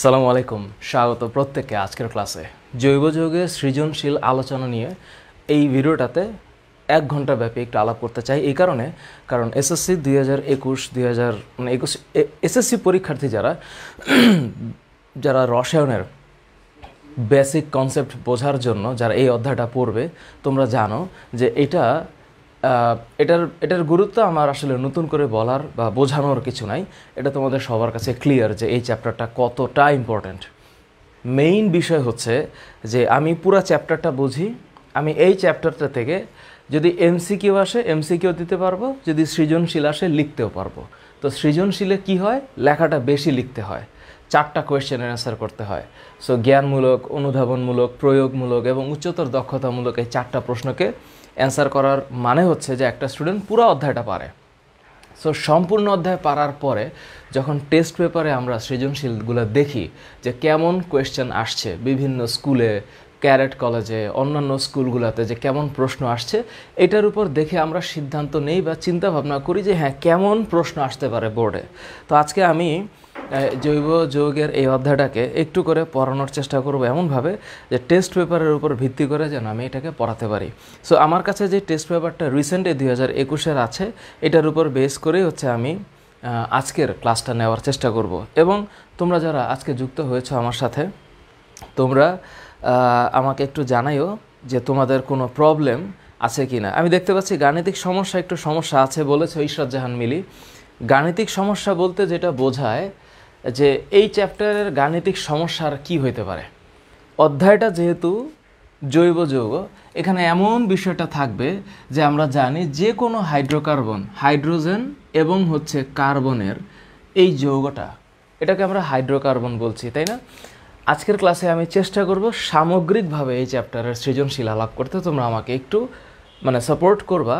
সালামু আলাইকুম, স্বাগত প্রত্যেককে আজকের ক্লাসে। জৈব যৌগের সৃজনশীল আলোচনা নিয়ে এই ভিডিওটাতে 1 ঘন্টা ব্যাপী একটু আলাপ করতে চাই। এই কারণ এসএসসি 2021 এসএসসি পরীক্ষার্থী যারা রসায়নের বেসিক কনসেপ্ট বোঝার জন্য যারা এই অধ্যায়টা পড়বে, তোমরা জানো যে এটার গুরুত্ব আমার আসলে নতুন করে বলার বা বোঝানোর কিছু নাই। এটা তোমাদের সবার কাছে ক্লিয়ার যে এই চ্যাপ্টারটা কতটা ইম্পর্ট্যান্ট। মেইন বিষয় হচ্ছে যে আমি পুরো চ্যাপ্টারটা বুঝি, আমি এই চ্যাপ্টারটা থেকে যদি এমসিকিউ আসে এমসিকিউ দিতে পারবো, যদি সৃজনশীল আসে লিখতেও পারবো। তো সৃজনশীলে কি হয়, লেখাটা বেশি লিখতে হয়, 4টা কোয়েশ্চেনের অ্যান্সার করতে হয়। সো জ্ঞানমূলক, অনুধাবনমূলক, প্রয়োগমূলক এবং উচ্চতর দক্ষতামূলক এই 4টা প্রশ্নকে অ্যান্সার করার মানে হচ্ছে যে একটা স্টুডেন্ট পুরো অধ্যায়টা পারে। সো সম্পূর্ণ অধ্যায় পারার পরে যখন টেস্ট পেপারে আমরা সৃজনশীলগুলো দেখি যে কেমন কোয়েশ্চেন আসছে বিভিন্ন স্কুলে, ক্যারেট কলেজে, অন্যান্য স্কুলগুলোতে যে কেমন প্রশ্ন আসছে, এটার উপর দেখে আমরা সিদ্ধান্ত নেই বা চিন্তা ভাবনা করি যে হ্যাঁ কেমন প্রশ্ন আসতে পারে বোর্ডে। তো আজকে আমি জৈব যৌগের এই অধ্যায়টাকে একটু করে পড়ানোর চেষ্টা করব এমনভাবে যে টেস্ট পেপারের উপর ভিত্তি করে যেন আমি এটাকে পড়াতে পারি। সো আমার কাছে যে টেস্ট পেপারটা রিসেন্ট 2021-এর আছে, এটার উপর বেস করেই হচ্ছে আমি আজকের ক্লাসটা নেওয়ার চেষ্টা করব। এবং তোমরা যারা আজকে যুক্ত হয়েছো আমার সাথে, তোমরা আমাকে একটু জানাইও যে তোমাদের কোনো প্রবলেম আছে কি না। আমি দেখতে পাচ্ছি গাণিতিক সমস্যা আছে বলেছে ইশরাত জাহান মিলি। গাণিতিক সমস্যা বলতে যেটা বোঝায় যে এই চ্যাপ্টারের গাণিতিক সমস্যার কি হইতে পারে। অধ্যায়টা যেহেতু জৈব যৌগ, এখানে এমন বিষয়টা থাকবে যে আমরা জানি যে কোনো হাইড্রোকার্বন, হাইড্রোজেন এবং হচ্ছে কার্বনের এই যৌগটা, এটাকে আমরা হাইড্রোকার্বন বলছি, তাই না? আজকের ক্লাসে আমি চেষ্টা করব সামগ্রিকভাবে এই চ্যাপ্টারের সৃজনশীল আলাপ করতে। তোমরা আমাকে একটু সাপোর্ট করবা,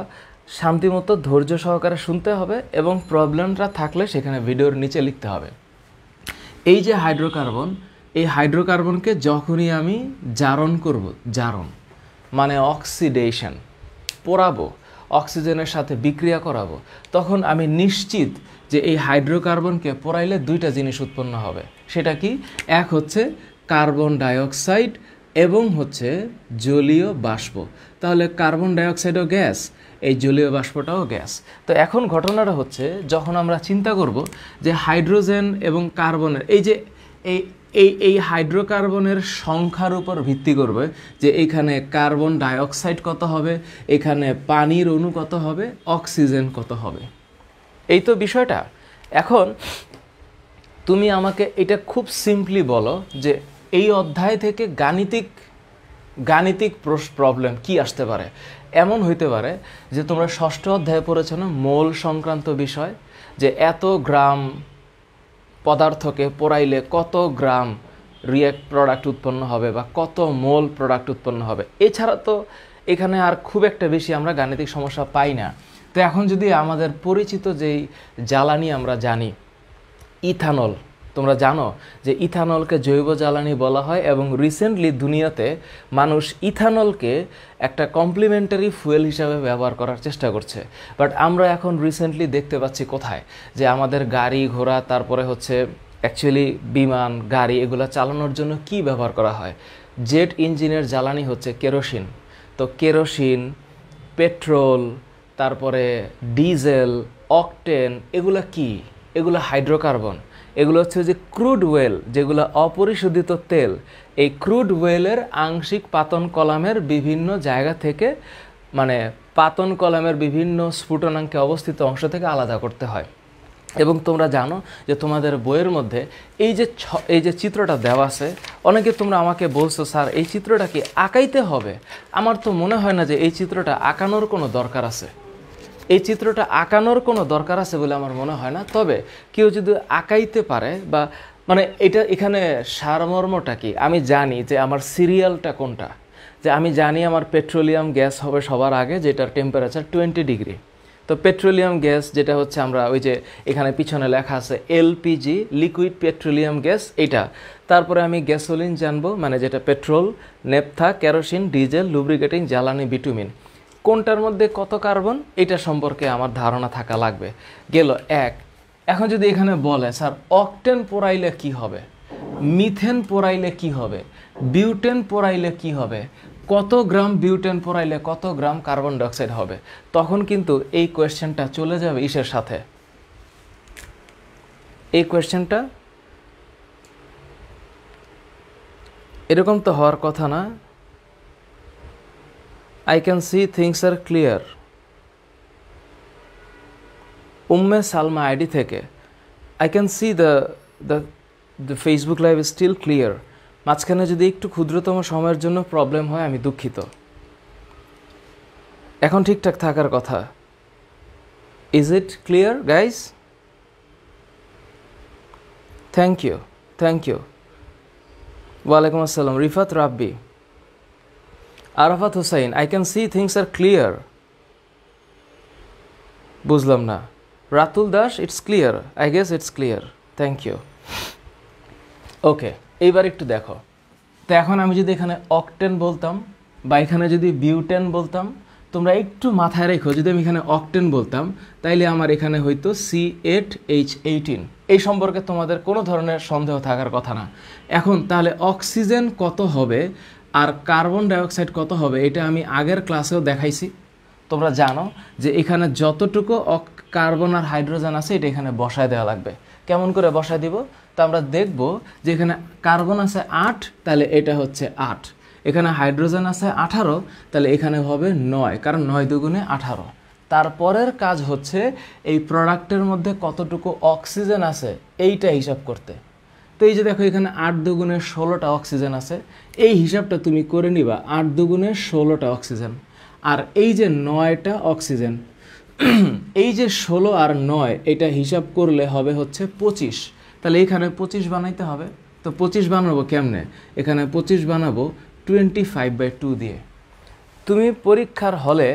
শান্তিমতো ধৈর্য সহকারে শুনতে হবে এবং প্রবলেমটা থাকলে সেখানে ভিডিওর নিচে লিখতে হবে। এই যে হাইড্রোকার্বন, এই হাইড্রোকার্বনকে যখনই আমি জারণ করব, জারণ মানে অক্সিডেশন, পোড়াবো, অক্সিজেনের সাথে বিক্রিয়া করাবো, তখন আমি নিশ্চিত যে এই হাইড্রোকার্বনকে পোড়াইলে 2টা জিনিস উৎপন্ন হবে। সেটা কি? এক হচ্ছে কার্বন ডাইঅক্সাইড এবং হচ্ছে জলীয় বাষ্প। তাহলে কার্বন ডাইঅক্সাইডও গ্যাস, এই জলীয় বাষ্পটাও গ্যাস। তো এখন ঘটনাটা হচ্ছে যখন আমরা চিন্তা করব যে হাইড্রোজেন এবং কার্বনের এই হাইড্রোকার্বনের সংখ্যার উপর ভিত্তি করবে যে এখানে কার্বন ডাইঅক্সাইড কত হবে, এখানে পানির অণু কত হবে, অক্সিজেন কত হবে। এই তো বিষয়টা। এখন তুমি আমাকে এটা খুব সিম্পলি বলো যে এই অধ্যায় থেকে গাণিতিক প্রবলেম কি আসতে পারে। এমন হইতে পারে যে তোমরা 6ষ্ঠ অধ্যায়ে পড়েছো না মোল সংক্রান্ত বিষয়, যে এত গ্রাম পদার্থকে পোড়াইলে কত গ্রাম প্রোডাক্ট উৎপন্ন হবে বা কত মোল প্রোডাক্ট উৎপন্ন হবে। এছাড়া তো এখানে আর খুব একটা বেশি আমরা গাণিতিক সমস্যা পাই না। তো এখন যদি আমাদের পরিচিত যেই জ্বালানি আমরা জানি, ইথানল, তোমরা জানো যে ইথানলকে জৈব জ্বালানি বলা হয় এবং রিসেন্টলি দুনিয়াতে মানুষ ইথানলকে একটা কমপ্লিমেন্টারি ফুয়েল হিসাবে ব্যবহার করার চেষ্টা করছে। বাট আমরা এখন রিসেন্টলি দেখতে পাচ্ছি কোথায়, যে আমাদের গাড়ি ঘোড়া, তারপরে হচ্ছে অ্যাকচুয়ালি বিমান, গাড়ি, এগুলো চালানোর জন্য কি ব্যবহার করা হয়? জেট ইঞ্জিনের জ্বালানি হচ্ছে কেরোসিন। তো কেরোসিন, পেট্রোল, তারপরে ডিজেল, অকটেন, এগুলো কি? এগুলো হাইড্রোকার্বন। এগুলো হচ্ছে যে ক্রুড ওয়েল, যেগুলো অপরিশোধিত তেল। এই ক্রুড ওয়েলের আংশিক পাতন কলামের বিভিন্ন জায়গা থেকে, পাতন কলামের বিভিন্ন স্ফুটনাঙ্কে অবস্থিত অংশ থেকে আলাদা করতে হয়। এবং তোমরা জানো যে তোমাদের বইয়ের মধ্যে এই যে চিত্রটা দেওয়া আছে, অনেকে তোমরা আমাকে বলছো স্যার এই চিত্রটা কি আঁকাইতে হবে? আমার তো মনে হয় না যে এই চিত্রটা আঁকানোর কোনো দরকার আছে। এই চিত্রটা আঁকানোর কোনো দরকার আছে বলে আমার মনে হয় না। তবে কেউ যদি আঁকাইতে পারে বা এখানে সারমর্মটা কি, আমি জানি যে আমার সিরিয়ালটা কোনটা, যে আমি জানি আমার পেট্রোলিয়াম গ্যাস হবে সবার আগে, যেটার টেম্পারেচার 20 ডিগ্রি। তো পেট্রোলিয়াম গ্যাস যেটা হচ্ছে আমরা ওই যে এখানে পিছনে লেখা আছে এলপিজি, লিকুইড পেট্রোলিয়াম গ্যাস, এটা। তারপরে আমি গ্যাসোলিন জানবো, যেটা পেট্রোল, নেপথা, কেরোসিন, ডিজেল, লুব্রিকেটিং, জ্বালানি, বিটুমিন। কোনটার মধ্যে কত কার্বন, এটা সম্পর্কে আমার ধারণা থাকা লাগবে। গেল এক। এখন যদি এখানে বলে স্যার অকটেন পোড়াইলে কি হবে, মিথেন পোড়াইলে কি হবে, বিউটেন পোড়াইলে কি হবে, কত গ্রাম বিউটেন পোড়াইলে কত গ্রাম কার্বন ডাইঅক্সাইড হবে, তখন কিন্তু এই কোয়েশ্চেনটা চলে যাবে ইসের সাথে। এই কোয়েশ্চেনটা এরকম তো হওয়ার কথা না। I can see things are clear, Umme Salma ID থেকে। I can see the Facebook live is still clear. মাঝখানে যদি একটু ক্ষুদ্রতম সময়ের জন্য প্রবলেম হয় আমি দুঃখিত। এখন ঠিকঠাক থাকার কথা। Is it clear guys? Thank you, thank you. ওয়ালাইকুম আসসালাম। Rifat Rabbi, Arafat Hussain, I can see things are clear. বুঝলাম না। Ratul Das, it's clear, I guess it's clear, thank you. Okay, এইবার একটু দেখো তো। এখন আমি যদি এখানে অকটেন বলতাম বা এখানে যদি বিউটেন বলতাম, তোমরা একটু মাথায় রেখো, যদি আমি এখানে অকটেন বলতাম তাইলে আমার এখানে হয়তো C8H18। এই সম্পর্কে তোমাদের কোনো ধরনের সন্দেহ থাকার কথা না। এখন তাহলে অক্সিজেন কত হবে আর কার্বন ডাইঅক্সাইড কত হবে, এটা আমি আগের ক্লাসেও দেখাইছি। তোমরা জানো যে এখানে যতটুকু কার্বন আর হাইড্রোজেন আছে এটা এখানে বসায় দেওয়া লাগবে। কেমন করে বসায় দিব? তো আমরা দেখব যে এখানে কার্বন আছে 8, তাহলে এটা হচ্ছে 8। এখানে হাইড্রোজেন আছে 18, তাহলে এখানে হবে 9, কারণ 9 দুগুণে 18। তারপরের কাজ হচ্ছে এই প্রোডাক্টের মধ্যে কতটুকু অক্সিজেন আছে এইটা হিসাব করতে। তো এই যে দেখো এখানে 8 দুগুণে 16টা অক্সিজেন আছে, এই হিসাবটা তুমি করে নিবা। 8 দুগুণে 16টা অক্সিজেন, আর এই যে 9টা অক্সিজেন, এই যে 16 আর 9 এটা হিসাব করলে হবে হচ্ছে 25। তাহলে এখানে 25 বানাইতে হবে। তো 25 বানাবো কেমনে? এখানে 25 বানাবো 25/2 দিয়ে। তুমি পরীক্ষার হলে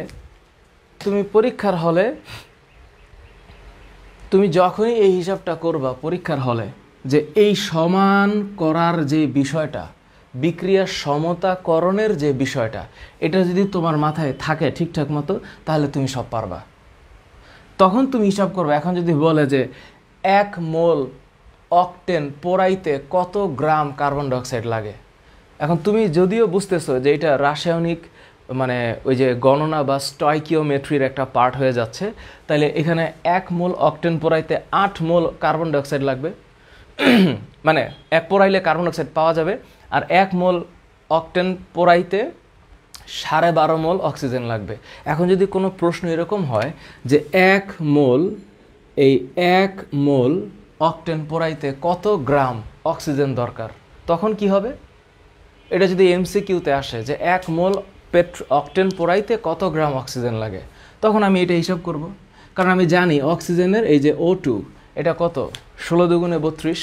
তুমি যখনই এই হিসাবটা করবা পরীক্ষার হলে, যে এই সমান করার যে বিষয়টা, বিক্রিয়ার সমতাকরণের যে বিষয়টা, এটা যদি তোমার মাথায় থাকে ঠিকঠাক মতো, তাহলে তুমি সব পারবা। তখন তুমি হিসাব করবে। এখন যদি বলে যে 1 মোল অকটেন পোড়াইতে কত গ্রাম কার্বন ডাইঅক্সাইড লাগে, এখন তুমি যদিও বুঝতেছো যে এটা রাসায়নিক মানে ওই যে গণনা বা স্টয়কিওমেট্রির একটা পার্ট হয়ে যাচ্ছে, তাহলে এখানে 1 মোল অকটেন পোড়াইতে 8 মোল কার্বন ডাইঅক্সাইড লাগবে। মানে 1 পোড়াইলে কার্বন ডাইঅক্সাইড পাওয়া যাবে, আর 1 মোল অকটেন পোড়াইতে 12.5 মোল অক্সিজেন লাগবে। এখন যদি কোনো প্রশ্ন এরকম হয় যে 1 মোল অকটেন পোড়াইতে কত গ্রাম অক্সিজেন দরকার, তখন কি হবে? এটা যদি এমসিকিউতে আসে যে 1 মোল অকটেন পোড়াইতে কত গ্রাম অক্সিজেন লাগে, তখন আমি এটা হিসাব করব। কারণ আমি জানি অক্সিজেনের এই যে O2 এটা কত, 16 দুগুণে 32।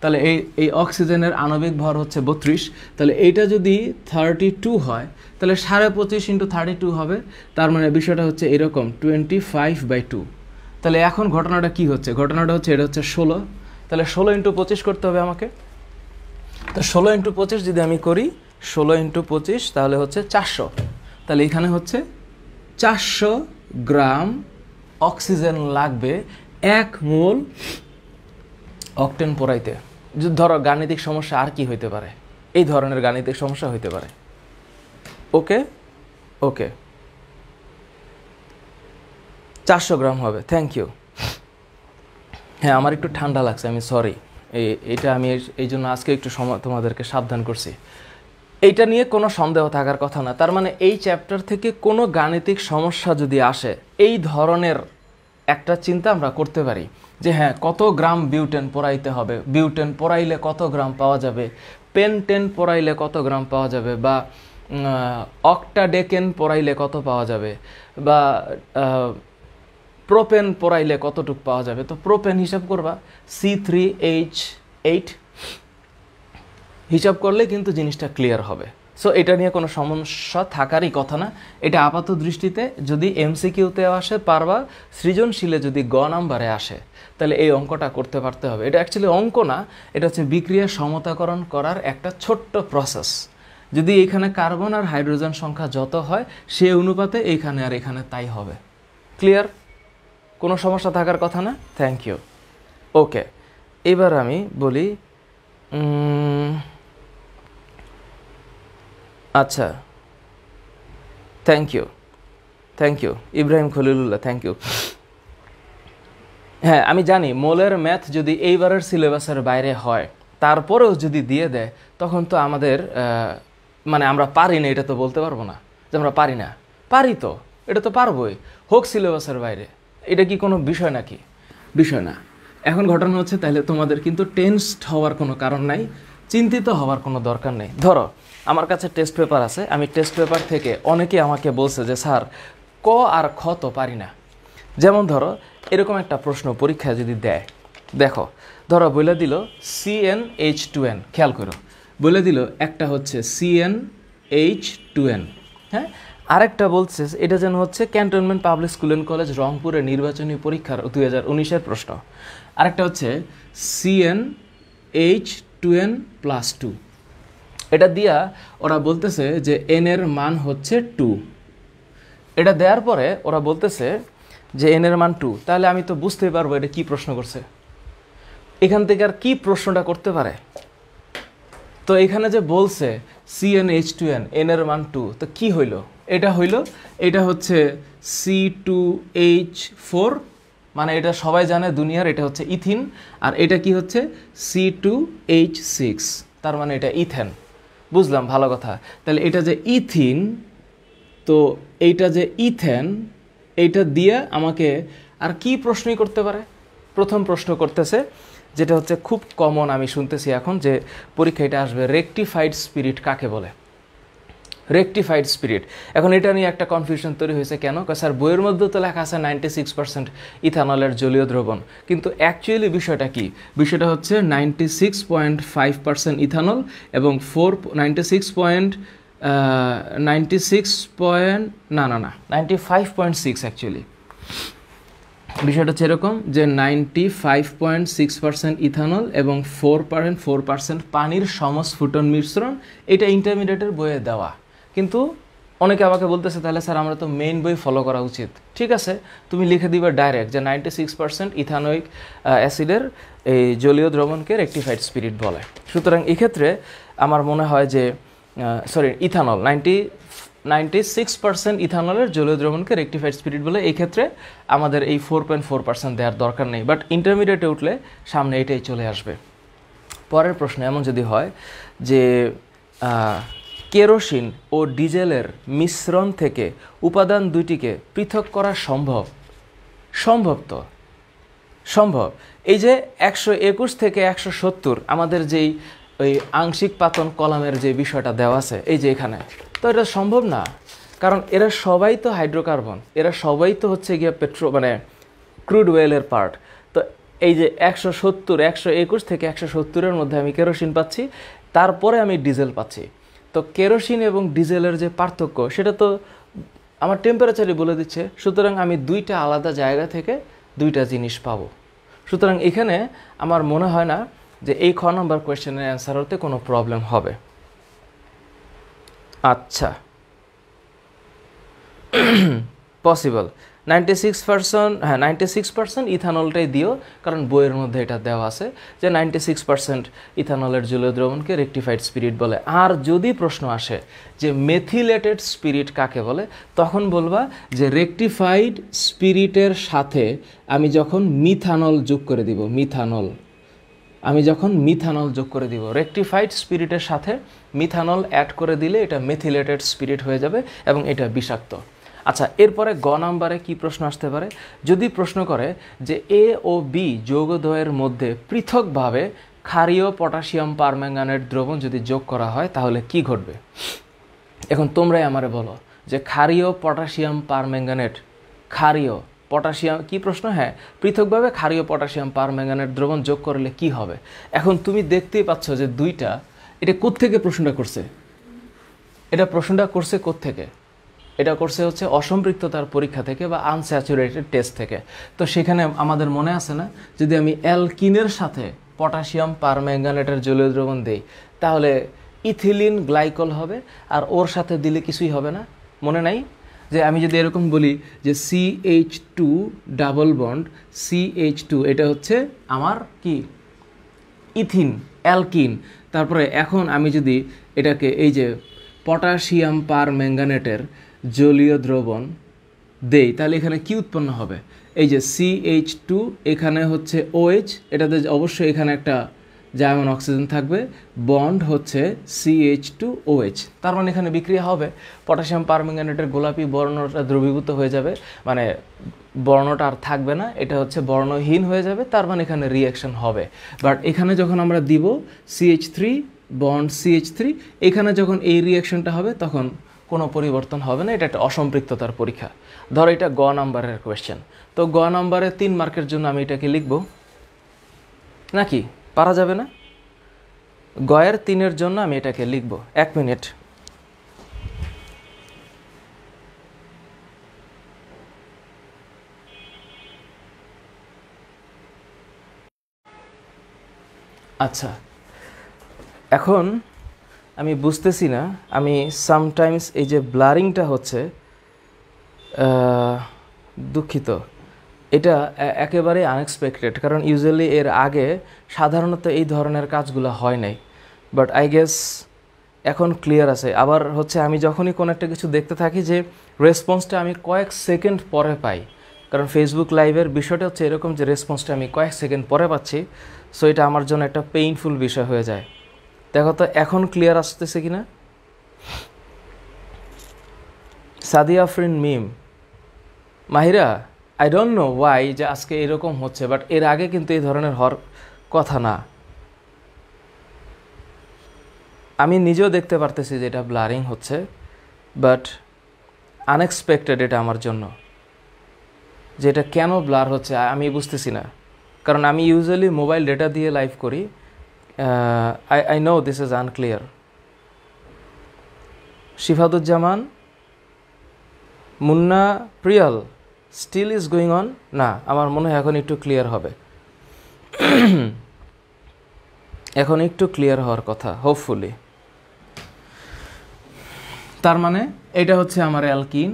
তাহলে এই অক্সিজেনের আণবিক ভর হচ্ছে 32। তাহলে এইটা যদি 32 হয়, তাহলে 25.5 × 32 হবে। তার মানে বিষয়টা হচ্ছে এরকম 25/2। তাহলে এখন ঘটনাটা কি হচ্ছে? ঘটনাটা হচ্ছে এটা হচ্ছে 16। তাহলে 16 × 25 করতে হবে আমাকে। তো 16 × 25 যদি আমি করি, 16 × 25 তাহলে হচ্ছে 400। তাহলে এখানে হচ্ছে 400 গ্রাম অক্সিজেন লাগবে 1 মোল অকটেন পোড়াইতে। যদি ধরো গাণিতিক সমস্যা আর কি হইতে পারে, এই ধরনের গাণিতিক সমস্যা হইতে পারে। ওকে ওকে, 400 গ্রাম হবে। Thank you. হ্যাঁ, আমার একটু ঠান্ডা লাগছে, আমি সরি। এইটা আমি এই জন্য আজকে একটু তোমাদেরকে সাবধান করছি। এইটা নিয়ে কোনো সন্দেহ থাকার কথা না। তার মানে এই চ্যাপ্টার থেকে কোনো গাণিতিক সমস্যা যদি আসে, এই ধরনের একটা চিন্তা আমরা করতে পারি যে হ্যাঁ, কত গ্রাম বিউটেন পোড়াইতে হবে, বিউটেন পোড়াইলে কত গ্রাম পাওয়া যাবে, পেন্টেন পোড়াইলে কত গ্রাম পাওয়া যাবে, বা অক্টাডেকেন পোড়াইলে কত পাওয়া যাবে, বা প্রোপেন পোড়াইলে কতটুকু পাওয়া যাবে। তো প্রোপেন হিসাব করবা C3H8 হিসাব করলে কিন্তু জিনিসটা ক্লিয়ার হবে। সো এটা নিয়ে কোনো সমস্যা থাকারই কথা না। এটা আপাত দৃষ্টিতে যদি এমসিকিউতে আসে পারবা, সৃজনশীলে যদি গ নাম্বারে আসে তাহলে এই অঙ্কটা করতে পারতে হবে। এটা অ্যাকচুয়ালি অঙ্ক না, এটা হচ্ছে বিক্রিয়া সমতাকরণ করার একটা ছোট্ট প্রসেস। যদি এখানে কার্বন আর হাইড্রোজেন সংখ্যা যত হয় সেই অনুপাতে এইখানে আর এখানে তাই হবে। ক্লিয়ার? কোনো সমস্যা থাকার কথা না। Thank you. ওকে, এবার আমি বলি আচ্ছা, thank you Ibrahim Khalilullah, thank you. হ্যাঁ, আমি জানি মোলের ম্যাথ যদি এইবারের সিলেবাসের বাইরে হয়, তারপরেও যদি দিয়ে দেয়, তখন তো আমাদের মানে আমরা পারি না এটা তো বলতে পারবো না যে আমরা পারি না। পারি তো, এটা তো পারবোই, হোক সিলেবাসের বাইরে। এটা কি কোনো বিষয় নাকি? বিষয় না। এখন ঘটনা হচ্ছে, তাহলে তোমাদের কিন্তু টেনসড হওয়ার কোনো কারণ নাই, চিন্তিত হওয়ার কোনো দরকার নেই। ধরো আমার কাছে টেস্ট পেপার আছে, আমি টেস্ট পেপার থেকে অনেকে আমাকে বলছে যে স্যার ক আর খ তো পারি না। যেমন ধরো এরকম একটা প্রশ্ন পরীক্ষায় যদি দেয়, দেখো ধরো বলে দিল CnH2n, খেয়াল করো, বলে দিল একটা হচ্ছে CnH2n, হ্যাঁ, আরেকটা বলছে এটা যেন হচ্ছে cantonment public school and college রংপুরের নির্বাচনী পরীক্ষার 2019-এর প্রশ্ন। আরেকটা হচ্ছে CnH2n+2। এটা দিয়া ওরা বলতেছে যে n এর মান হচ্ছে 2। এটা দেওয়ার পরে ওরা বলতেছে যে n এর মান 2, তাহলে আমি তো বুঝতেই পারবো এটা কি প্রশ্ন করছে। এখান থেকে আর কি প্রশ্নটা করতে পারে? তো এখানে যে বলছে CnH2n, n এর মান 2, তো কি হইল? এটা হচ্ছে C2H4, মানে এটা সবাই জানে দুনিয়ার, এটা হচ্ছে ইথিন। আর এটা কি হচ্ছে C2H6, তার মানে এটা ইথেন। বুঝলাম, ভালো কথা। তাহলে এটা যে ইথিন, তো এইটা যে ইথেন, এইটা দিয়ে আমাকে আর কি প্রশ্নই করতে পারে? প্রথম প্রশ্ন করতেছে, যেটা হচ্ছে খুব কমন, আমি শুনতেছি এখন যে পরীক্ষা এটা আসবে, রেকটিফাইড স্পিরিট কাকে বলে? Rectified spirit. এখন এটা নিয়ে একটা কনফিউশন তৈরি হয়েছে। কেন? স্যার বইয়ের মধ্যে তো লেখা আছে 96% ইথানলের জলীয় দ্রবণ, কিন্তু অ্যাকচুয়ালি বিষয়টা কি? বিষয়টা হচ্ছে 96.5% ইথানল এবং 95.6 অ্যাকচুয়ালি। বিষয়টা হচ্ছে এরকম যে 95.6% ইথানল এবং 4% পানির সমস্ফুটন মিশ্রণ, এটা ইন্টারমিডিয়েটের বইয়ে দেওয়া। কিন্তু অনেকে আমাকে বলতেছে তাহলে স্যার আমরা তো মেইন বই ফলো করা উচিত। ঠিক আছে, তুমি লিখে দিবে ডাইরেক্ট যে 96% ইথানোয়িক অ্যাসিডের এই জলীয় দ্রবণকে রেকটিফাইড স্পিরিট বলে। সুতরাং এক্ষেত্রে আমার মনে হয় যে ইথানল 96% ইথানলের জলীয় দ্রবণকে রেকটিফাইড স্পিরিট বলে। এই ক্ষেত্রে আমাদের এই 4.4% দেওয়ার দরকার নেই, বাট ইন্টারমিডিয়েটে উঠলে সামনে এটাই চলে আসবে। পরের প্রশ্ন এমন যদি হয় যে কেরোসিন ও ডিজেলের মিশ্রণ থেকে উপাদান দুইটিকে পৃথক করা সম্ভব? তো সম্ভব। এই যে 121 থেকে 170 আমাদের যেই ওই আংশিক পাতন কলামের যে বিষয়টা দেওয়া আছে, এই যে এখানে, তো এটা সম্ভব না, কারণ এরা সবাই তো হাইড্রোকার্বন, এরা সবাই তো হচ্ছে গিয়ে মানে ক্রুড ওয়েলের পার্ট। তো এই যে 121 থেকে 170-এর মধ্যে আমি কেরোসিন পাচ্ছি, তারপরে আমি ডিজেল পাচ্ছি। তো কেরোসিন এবং ডিজেলের যে পার্থক্য, সেটা তো আমার টেম্পারেচারই বলে দিচ্ছে। সুতরাং আমি দুইটা আলাদা জায়গা থেকে দুইটা জিনিস পাবো। সুতরাং এখানে আমার মনে হয় না যে এই খ নম্বর কোয়েশ্চেনের অ্যান্সার হতে কোনো প্রবলেম হবে। আচ্ছা, পসিবল 96%, হ্যাঁ 96% ইথানলটাই দিও, কারণ বইয়ের মধ্যে এটা দেওয়া আছে যে 96% ইথানলের জলীয় দ্রবণকে রেকটিফাইড স্পিরিট বলে। আর যদি প্রশ্ন আসে যে মেথিলেটেড স্পিরিট কাকে বলে, তখন বলবা যে রেকটিফাইড স্পিরিটের সাথে আমি যখন মিথানল যোগ করে দিব, রেকটিফাইড স্পিরিটের সাথে মিথানল অ্যাড করে দিলে এটা মেথিলেটেড স্পিরিট হয়ে যাবে এবং এটা বিষাক্ত। আচ্ছা, এরপরে গ নাম্বারে কি প্রশ্ন আসতে পারে? যদি প্রশ্ন করে যে এ ও বি যৌগদ্বয়ের মধ্যে পৃথকভাবে ক্ষারীয় পটাশিয়াম পারম্যাঙ্গানেট দ্রবণ যদি যোগ করা হয় তাহলে কি ঘটবে? এখন তোমরাই আমারে বলো যে ক্ষারীয় পটাশিয়াম পারম্যাঙ্গানেট, ক্ষারীয় পটাশিয়াম কি প্রশ্ন? হ্যাঁ, পৃথকভাবে ক্ষারীয় পটাশিয়াম পারম্যাঙ্গানেট দ্রবণ যোগ করলে কি হবে? এখন তুমি দেখতেই পাচ্ছ যে দুইটা, এটা কোত্থেকে প্রশ্নটা করছে? এটা করছে হচ্ছে অসম্পৃক্ততার পরীক্ষা থেকে বা আনস্যাচুরেটেড টেস্ট থেকে। তো সেখানে আমাদের মনে আছে না, যদি আমি অ্যালকিনের সাথে পটাশিয়াম পারম্যাঙ্গানেটের জলীয় দ্রবণ দেই তাহলে ইথিলিন গ্লাইকল হবে, আর ওর সাথে দিলে কিছুই হবে না। মনে নাই যে আমি যদি এরকম বলি যে CH2 ডাবল বন্ড CH2, এটা হচ্ছে আমার কি ইথিন, অ্যালকিন। তারপরে এখন আমি যদি এটাকে এই যে পটাশিয়াম পারম্যাঙ্গানেটের জলীয় দ্রবণ দেই, তাহলে এখানে কি উৎপন্ন হবে? এই যে CH2, এখানে হচ্ছে OH, এটাতে অবশ্যই এখানে একটা জার্মান অক্সিজেন থাকবে, বন্ড হচ্ছে CH2OH। তার মানে এখানে বিক্রিয়া হবে, পটাশিয়াম পারম্যাঙ্গানেটের গোলাপি বর্ণটা দ্রবীভূত হয়ে যাবে, মানে বর্ণটা আর থাকবে না, এটা হচ্ছে বর্ণহীন হয়ে যাবে, তার মানে এখানে রিঅ্যাকশন হবে। বাট এখানে যখন আমরা দিব CH3 বন্ড CH3, এখানে যখন এই রিঅ্যাকশনটা হবে তখন কোনো পরিবর্তন হবে না। এটা একটা অসম্পৃক্ততার পরীক্ষা। ধরো এটা গ নাম্বারের কোয়েশ্চেন, তো গ নাম্বারে 3 মার্কের জন্য আমি এটাকে লিখব নাকি? পারা যাবে না? গয়ের 3-এর জন্য আমি এটাকে লিখব। 1 মিনিট। আচ্ছা, এখন আমি বুঝতেছি না, আমি সামটাইমস এই যে ব্লারিংটা হচ্ছে, দুঃখিত, এটা একেবারে আনএক্সপেক্টেড, কারণ ইউজুয়ালি এর আগে সাধারণত এই ধরনের কাজগুলো হয় নাই। বাট আই গেস এখন ক্লিয়ার আছে। আবার হচ্ছে আমি যখনই কোনো একটা কিছু দেখতে থাকি যে রেসপন্সটা আমি কয়েক সেকেন্ড পরে পাই, কারণ ফেসবুক লাইভের বিষয়টা হচ্ছে এরকম যে রেসপন্সটা আমি কয়েক সেকেন্ড পরে পাচ্ছি, সো এটা আমার জন্য একটা পেইনফুল বিষয় হয়ে যায়। দেখো তো এখন ক্লিয়ার আসতেছে কিনা? Sadia Afrin Mim, Mahira, I don't know why যে আজকে এরকম হচ্ছে, বাট এর আগে কিন্তু এই ধরনের হওয়ার কথা না। আমি নিজেও দেখতে পারতেছি যে এটা ব্লারিং হচ্ছে, বাট আনএক্সপেক্টেড এটা আমার জন্য। যে এটা কেন ব্লার হচ্ছে আমি বুঝতেছি না, কারণ আমি ইউজুয়ালি মোবাইল ডেটা দিয়ে লাইভ করি। I know this is unclear. Shifaduzzaman, Munna Priyal, still is going on? না, আমার মনে হয় এখন একটু ক্লিয়ার হবে। এখন একটু ক্লিয়ার হওয়ার কথা, হোপফুলি। তার মানে এটা হচ্ছে আমার অ্যালকিন,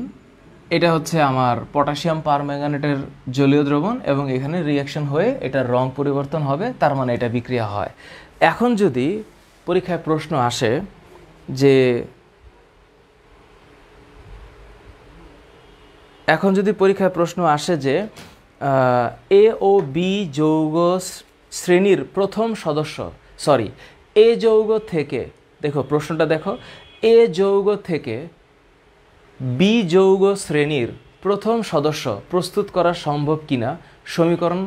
এটা হচ্ছে আমার পটাশিয়াম পারম্যাঙ্গানেটের জলীয় দ্রবণ, এবং এখানে রিঅ্যাকশন হয়ে এটার রং পরিবর্তন হবে, তার মানে এটা বিক্রিয়া হয়। এখন যদি পরীক্ষায় প্রশ্ন আসে যে এ ও বি যৌগ শ্রেণীর প্রথম সদস্য, সরি, এ যৌগ থেকে, দেখো প্রশ্নটা দেখো, এ যৌগ থেকে বি যৌগ শ্রেণীর প্রথম সদস্য প্রস্তুত করা সম্ভব কিনা সমীকরণ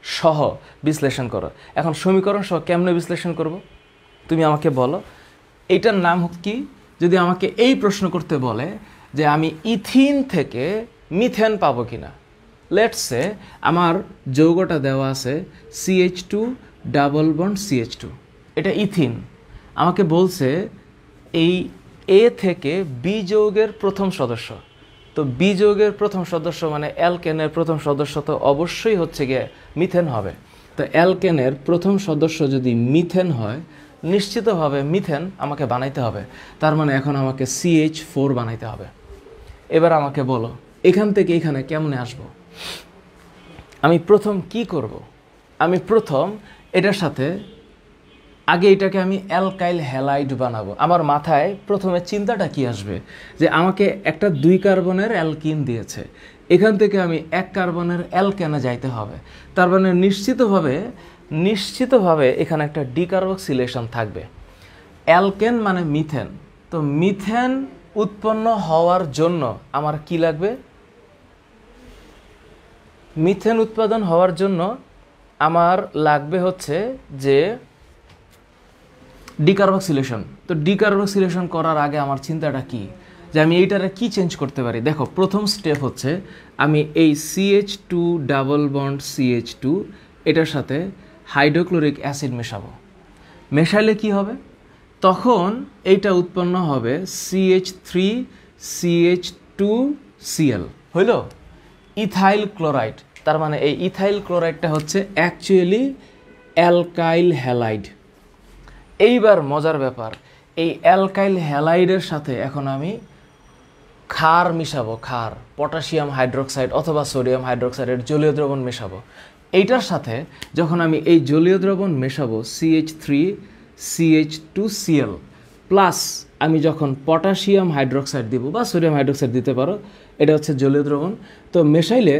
সহ বিশ্লেষণ করো। এখন সমীকরণ সহ কেমনে বিশ্লেষণ করব তুমি আমাকে বলো। এইটার নাম কি? যদি আমাকে এই প্রশ্ন করতে বলে যে আমি ইথিন থেকে মিথেন পাবো কিনা, লেটস সে আমার যৌগটা দেওয়া আছে CH2 ডাবল বন্ড CH2, এটা ইথিন। আমাকে বলছে এই এ থেকে বি যৌগের প্রথম সদস্য, তো বি যৌগের প্রথম সদস্য মানে অ্যালকেনের প্রথম সদস্য তো অবশ্যই হচ্ছে গিয়ে মিথেন হবে। তো অ্যালকেনের প্রথম সদস্য যদি মিথেন হয়, নিশ্চিতভাবে মিথেন আমাকে বানাইতে হবে, তার মানে এখন আমাকে CH4 বানাইতে হবে। এবার আমাকে বলো এখান থেকে এখানে কেমনে আসব? আমি প্রথম কি করব? আমি প্রথম এটার সাথে আগে এটাকে আমি অ্যালকাইল হ্যালাইড বানাবো। আমার মাথায় প্রথমে চিন্তাটা কি আসবে যে আমাকে একটা 2 কার্বনের অ্যালকিন দিয়েছে, এখান থেকে আমি 1 কার্বনের অ্যালকেনে যাইতে হবে, তার মানে নিশ্চিতভাবে এখানে একটা ডিকার্বক্সিলেশন থাকবে। অ্যালকেন মানে মিথেন, তো মিথেন উৎপন্ন হওয়ার জন্য আমার কি লাগবে? মিথেন উৎপাদন হওয়ার জন্য আমার লাগবে হচ্ছে যে ডিকার্বক্সিলেশন। তো ডিকার্বক্সিলেশন করার আগে আমার চিন্তাটা কি যে আমি এইটারে কি চেঞ্জ করতে পারি? দেখো প্রথম স্টেপ হচ্ছে আমি এই CH2 ডাবল বন্ড CH2 এটার সাথে হাইড্রোক্লোরিক অ্যাসিড মেশাবো। মেশাইলে কি হবে? তখন এইটা উৎপন্ন হবে CH3CH2Cl, হইল ইথাইল ক্লোরাইড। তার মানে এই ইথাইল ক্লোরাইডটা হচ্ছে অ্যাকচুয়ালি অ্যালকাইল হ্যালাইড। এইবার মজার ব্যাপার, এই অ্যালকাইল হ্যালাইডের সাথে এখন আমি ক্ষার মিশাবো, ক্ষার, পটাশিয়াম হাইড্রোক্সাইড অথবা সোডিয়াম হাইড্রোক্সাইডের জলীয় দ্রবণ মেশাবো। এইটার সাথে যখন আমি এই জলীয় দ্রবণ মেশাবো CH3CH2Cl প্লাস আমি যখন পটাশিয়াম হাইড্রোক্সাইড দিব বা সোডিয়াম হাইড্রোক্সাইড দিতে পারো, এটা হচ্ছে জলীয় দ্রবণ। তো মেশাইলে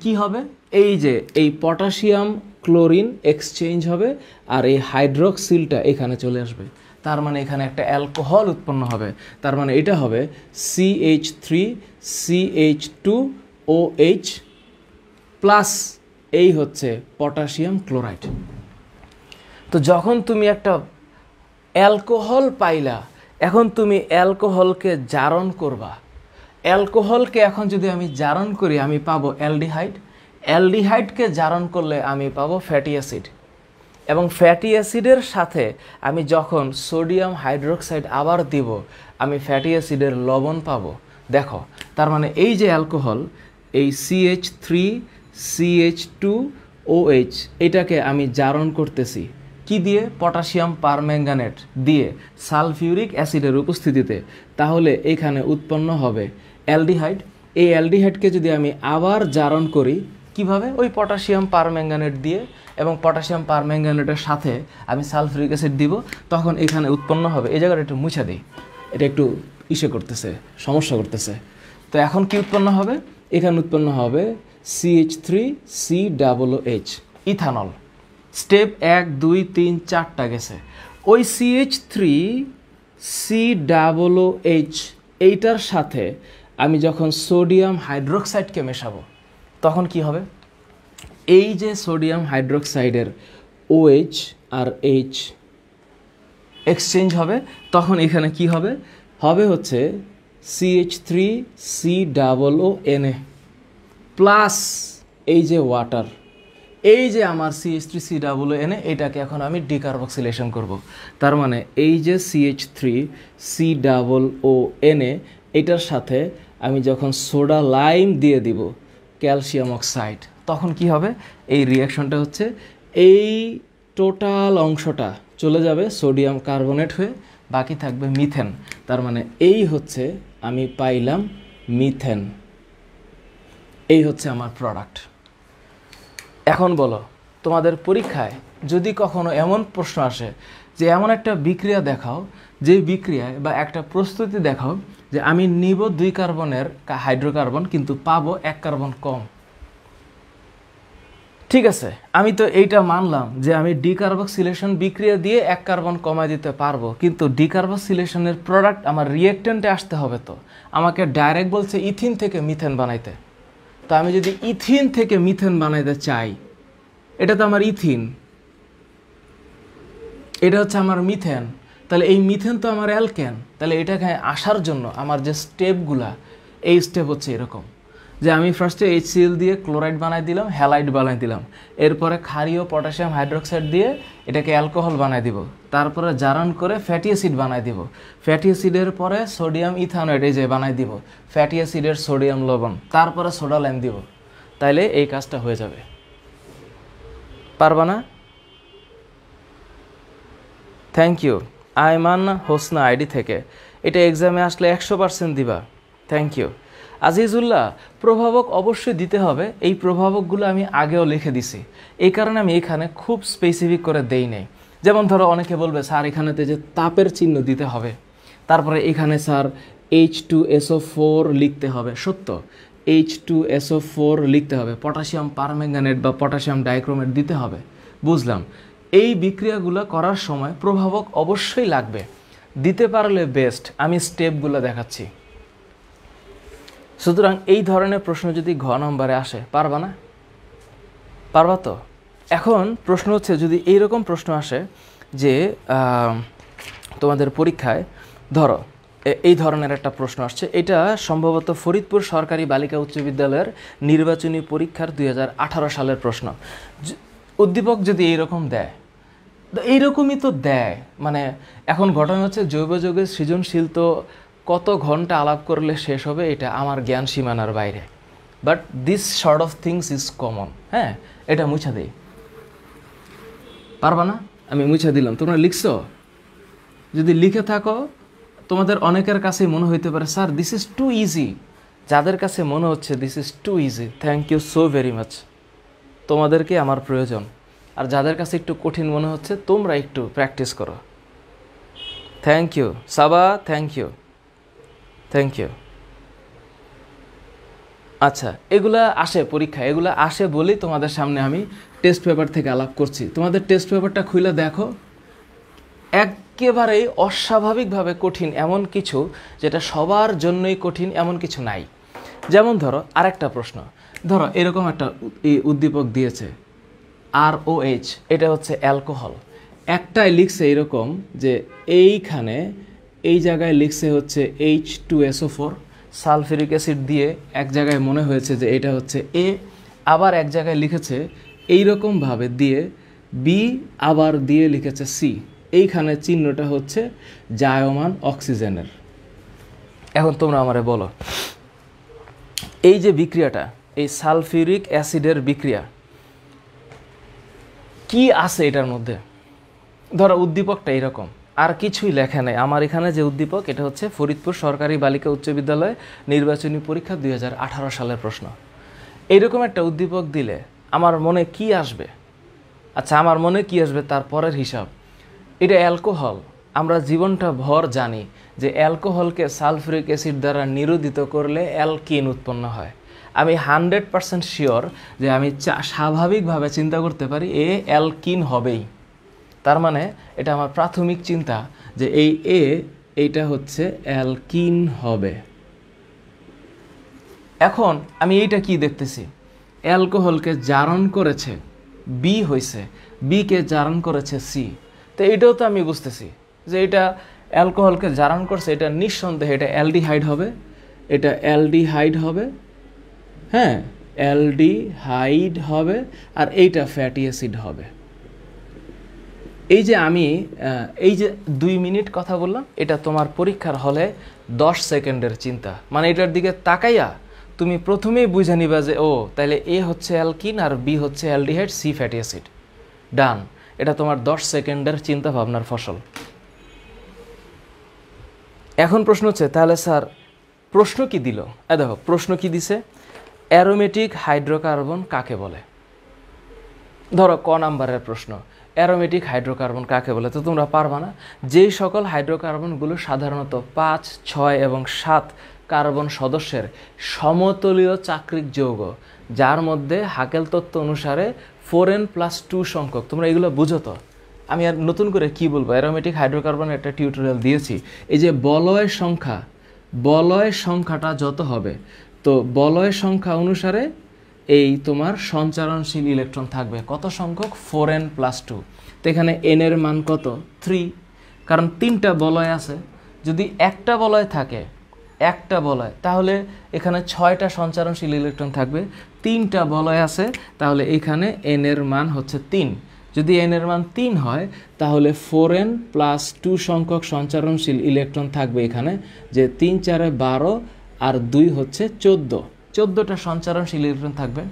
কি হবে, এই যে এই পটাশিয়াম ক্লোরিন এক্সচেঞ্জ হবে আর এই হাইড্রোক্সিলটা এখানে চলে আসবে, তার মানে এখানে একটা অ্যালকোহল উৎপন্ন হবে। তার মানে এটা হবে CH3CH2OH প্লাস এই হচ্ছে পটাশিয়াম ক্লোরাইড। তো যখন তুমি একটা অ্যালকোহল পাইলা, এখন তুমি অ্যালকোহলকে জারণ করবা। অ্যালকোহলকে এখন যদি আমি জারণ করি আমি পাবো অ্যালডিহাইড, অ্যালডিহাইডকে জারণ করলে আমি পাবো ফ্যাটি অ্যাসিড, এবং ফ্যাটি অ্যাসিডের সাথে আমি যখন সোডিয়াম হাইড্রোক্সাইড আবার দিব আমি ফ্যাটি অ্যাসিডের লবণ পাবো। দেখো, তার মানে এই যে অ্যালকোহল, এই CH3CH2OH এটাকে আমি জারণ করতেছি কি দিয়ে? পটাশিয়াম পারম্যাঙ্গানেট দিয়ে সালফিউরিক অ্যাসিডের উপস্থিতিতে। তাহলে এখানে উৎপন্ন হবে অ্যালডিহাইড। এই অ্যালডিহাইডকে যদি আমি আবার জারণ করি কিভাবে? ওই পটাশিয়াম পারম্যাঙ্গানেট দিয়ে, এবং পটাশিয়াম পারম্যাঙ্গানেটের সাথে আমি সালফিউরিক অ্যাসিড দিব, তখন এখানে উৎপন্ন হবে। এই জায়গাটা একটু মুছে দিই, এটা একটু করতেছে, সমস্যা করতেছে। তো এখন কি উৎপন্ন হবে? এখানে উৎপন্ন হবে CH3COOH, ইথানল। স্টেপ 1 2 3 4টা গেছে। ওই CH3COOH এইটার সাথে আমি যখন সোডিয়াম হাইড্রোক্সাইডকে মেশাবো তখন কি হবে? এই যে সোডিয়াম হাইড্রোক্সাইডের OH আর H এক্সচেঞ্জ হবে, তখন এখানে কি হবে? হবে হচ্ছে CH3COONA প্লাস এই যে ওয়াটার, এই যে আমার CH3COONA, এটাকে এখন আমি ডিকার্বক্সিলেশন করব। তার মানে এই যে CH3COONA এটার সাথে আমি যখন সোডা লাইম দিয়ে দিব ক্যালসিয়াম অক্সাইড, তখন কি হবে? এই রিয়াকশনটা হচ্ছে এই টোটাল অংশটা চলে যাবে সোডিয়াম কার্বনেট হয়ে, বাকি থাকবে মিথেন। তার মানে এই হচ্ছে আমি পাইলাম মিথেন, এই হচ্ছে আমার প্রোডাক্ট। এখন বলো, তোমাদের পরীক্ষায় যদি কখনো এমন প্রশ্ন আসে যে এমন একটা বিক্রিয়া দেখাও, যে বিক্রিয়ায় বা একটা প্রস্তুতি দেখাও যে আমি নিব 2 কার্বনের হাইড্রোকার্বন কিন্তু পাবো 1 কার্বন কম। ঠিক আছে, আমি তো এইটা মানলাম যে আমি ডিকার্বক্সিলেশন বিক্রিয়া দিয়ে 1 কার্বন কমায় দিতে পারবো, কিন্তু ডিকার্বক্সিলেশনের প্রোডাক্ট আমার রিয়েক্টেন্টে আসতে হবে। তো আমাকে ডাইরেক্ট বলছে ইথিন থেকে মিথেন বানাইতে। তো আমি যদি ইথিন থেকে মিথেন বানাইতে চাই, এটা তো আমার ইথিন, এটা হচ্ছে আমার মিথেন, তাহলে এই মিথেন তো আমার অ্যালকেন। তাহলে এটাকে আসার জন্য আমার যে স্টেপগুলা, এই স্টেপ হচ্ছে এরকম যে আমি ফার্স্টে HCl দিয়ে ক্লোরাইড বানাই দিলাম, হ্যালাইড বানাই দিলাম, এরপরে ক্ষারীয় পটাশিয়াম হাইড্রোক্সাইড দিয়ে এটাকে অ্যালকোহল বানাই দিব, তারপরে জারণ করে ফ্যাটি অ্যাসিড বানাই দিব, ফ্যাটি অ্যাসিডের পরে সোডিয়াম ইথানয়েড এই যে বানাই দিব, ফ্যাটি অ্যাসিডের সোডিয়াম লবণ, তারপরে সোডা লাইম দিব। তাইলে এই কাজটা হয়ে যাবে। পারবা না? Thank you Ayman Hosna ID থেকে। এটা এক্সামে আসলে 100% দিবা। Thank you Azizullah. প্রভাবক অবশ্যই দিতে হবে, এই প্রভাবকগুলো আমি আগেও লিখে দিছি, এই কারণে আমি এখানে খুব স্পেসিফিক করে দেই নাই। যেমন ধরো অনেকে বলবে স্যার এখানেতে যে তাপের চিহ্ন দিতে হবে, তারপরে এখানে স্যার H2SO4 লিখতে হবে। সত্য, H2SO4 লিখতে হবে, পটাশিয়াম পারম্যাঙ্গানেট বা পটাশিয়াম ডাইক্রোমেট দিতে হবে, বুঝলাম। এই বিক্রিয়াগুলো করার সময় প্রভাবক অবশ্যই লাগবে, দিতে পারলে বেস্ট। আমি স্টেপগুলো দেখাচ্ছি। সুতরাং এই ধরনের প্রশ্ন যদি ঘ নম্বরে আসে, পারবা না? পারবা তো? এখন প্রশ্ন হচ্ছে যদি এইরকম প্রশ্ন আসে যে তোমাদের পরীক্ষায় ধরো এই ধরনের একটা প্রশ্ন আসছে, এটা সম্ভবত ফরিদপুর সরকারি বালিকা উচ্চ বিদ্যালয়ের নির্বাচনী পরীক্ষার 2018 সালের প্রশ্ন। উদ্দীপক যদি এইরকম দেয়, এইরকমই তো দেয়। মানে এখন ঘটনা হচ্ছে জৈব যৌগের সৃজনশীল তো কত ঘন্টা আলাপ করলে শেষ হবে, এটা আমার জ্ঞান সীমানার বাইরে। But this sort of things is common. হ্যাঁ, এটা মুছা দেই। পারবা না? আমি মুছা দিলাম। তোমরা লিখছো? যদি লিখে থাকো, তোমাদের অনেকের কাছে মনে হইতে পারে sir this is too easy. যাদের কাছে মনে হচ্ছে this is too easy, thank you so very much. তোমাদেরকে আমার প্রয়োজন। আর যাদের কাছে একটু কঠিন মনে হচ্ছে তোমরা একটু প্র্যাকটিস করো। Thank you Saba, thank you, thank you. আচ্ছা, এগুলা আসে পরীক্ষা, এগুলা আসে বলেই তোমাদের সামনে আমি টেস্ট পেপার থেকে আলাপ করছি। তোমাদের টেস্ট পেপারটা খুলে দেখো, একেবারেই অস্বাভাবিকভাবে কঠিন এমন কিছু, যেটা সবার জন্যই কঠিন এমন কিছু নাই। যেমন ধরো আরেকটা প্রশ্ন, ধরো এরকম একটা উদ্দীপক দিয়েছে ROH, এটা হচ্ছে অ্যালকোহল। একটাই লিখছে এরকম যে এইখানে এই জায়গায় লিখছে হচ্ছে H2SO4, সালফিউরিক অ্যাসিড দিয়ে এক জায়গায় মনে হয়েছে যে এটা হচ্ছে A, আবার এক জায়গায় লিখেছে এইরকমভাবে দিয়ে B, আবার দিয়ে লিখেছে C। এইখানে চিহ্নটা হচ্ছে জায়মান অক্সিজেনের। এখন তোমরা আমারে বলো, এই যে বিক্রিয়াটা, এই সালফিউরিক অ্যাসিডের বিক্রিয়া, কি আছে এটার মধ্যে? ধরো উদ্দীপকটা এরকম, আর কিছুই লেখা নেই। আমার এখানে যে উদ্দীপক, এটা হচ্ছে ফরিদপুর সরকারি বালিকা উচ্চ বিদ্যালয় নির্বাচনী পরীক্ষা 2018 সালের প্রশ্ন। এইরকম একটা উদ্দীপক দিলে আমার মনে কি আসবে? আচ্ছা, আমার মনে কি আসবে তার পরের হিসাব। এটা অ্যালকোহল, আমরা জীবনটা ভর জানি যে অ্যালকোহলকে সালফিউরিক অ্যাসিড দ্বারা নিরোধিত করলে অ্যালকিন উৎপন্ন হয়। আমি 100% শিওর যে আমি স্বাভাবিকভাবে চিন্তা করতে পারি অ্যালকিন হবেই। তার মানে এটা আমার প্রাথমিক চিন্তা যে এইটা হচ্ছে অ্যালকিন হবে। এখন আমি এইটা কি দেখতেছি, অ্যালকোহলকে জারণ করেছে B হয়েছে, Bকে জারণ করেছে C। তো এটাও তো আমি বুঝতেছি যে এটা অ্যালকোহলকে জারণ করছে, এটা নিঃসন্দেহে এটা অ্যালডিহাইড হবে, এটা অ্যালডিহাইড হবে, হ্যাঁ অ্যালডিহাইড হবে, আর এইটা ফ্যাটি অ্যাসিড হবে। এই যে আমি এই যে 2 মিনিট কথা বললাম, এটা তোমার পরীক্ষার হলে 10 সেকেন্ডের চিন্তা। মানে এটার দিকে তাকাইয়া তুমি প্রথমেই বুঝে নিবা যে ও তাহলে A হচ্ছে অ্যালকিন আর B হচ্ছে অ্যালডিহাইড, C ফ্যাটি অ্যাসিড। ডান, এটা তোমার 10 সেকেন্ডের চিন্তা ভাবনার ফসল। এখন প্রশ্ন হচ্ছে, তাহলে স্যার প্রশ্ন কি দিল? দেখো প্রশ্ন কি দিছে, অ্যারোমেটিক হাইড্রোকার্বন কাকে বলে? ধরো ক নাম্বারের প্রশ্ন, অ্যারোমেটিক হাইড্রোকার্বন কাকে বলে? তো তোমরা পারবা না। যেই সকল হাইড্রোকার্বনগুলো সাধারণত 5, 6 এবং 7 কার্বন সদস্যের সমতলীয় চাক্রিক যৌগ, যার মধ্যে হাকেল তত্ত্ব অনুসারে 4n+2 সংখ্যক, তোমরা এগুলো বুঝো তো, আমি আর নতুন করে কি বলবো। অ্যারোমেটিক হাইড্রোকার্বনের একটা টিউটোরিয়াল দিয়েছি। এই যে বলয়ের সংখ্যাটা যত হবে, তো বলয়ের সংখ্যা অনুসারে এই তোমার সঞ্চারণশীল ইলেকট্রন থাকবে কত সংখ্যক? 4n+2। তো এখানে n এর মান কত? 3, কারণ 3টা বলয় আছে। যদি একটা বলয় থাকে, একটা বলয়, তাহলে এখানে 6টা সঞ্চারণশীল ইলেকট্রন থাকবে। 3টা বলয় আছে, তাহলে এখানে n এর মান হচ্ছে 3। যদি n এর মান 3 হয়, তাহলে 4n+2 সংখ্যক সঞ্চারণশীল ইলেকট্রন থাকবে এখানে, যে 3 4 12 আর 2 হচ্ছে 14টা সঞ্চারণশীল ইলেকট্রন থাকবে।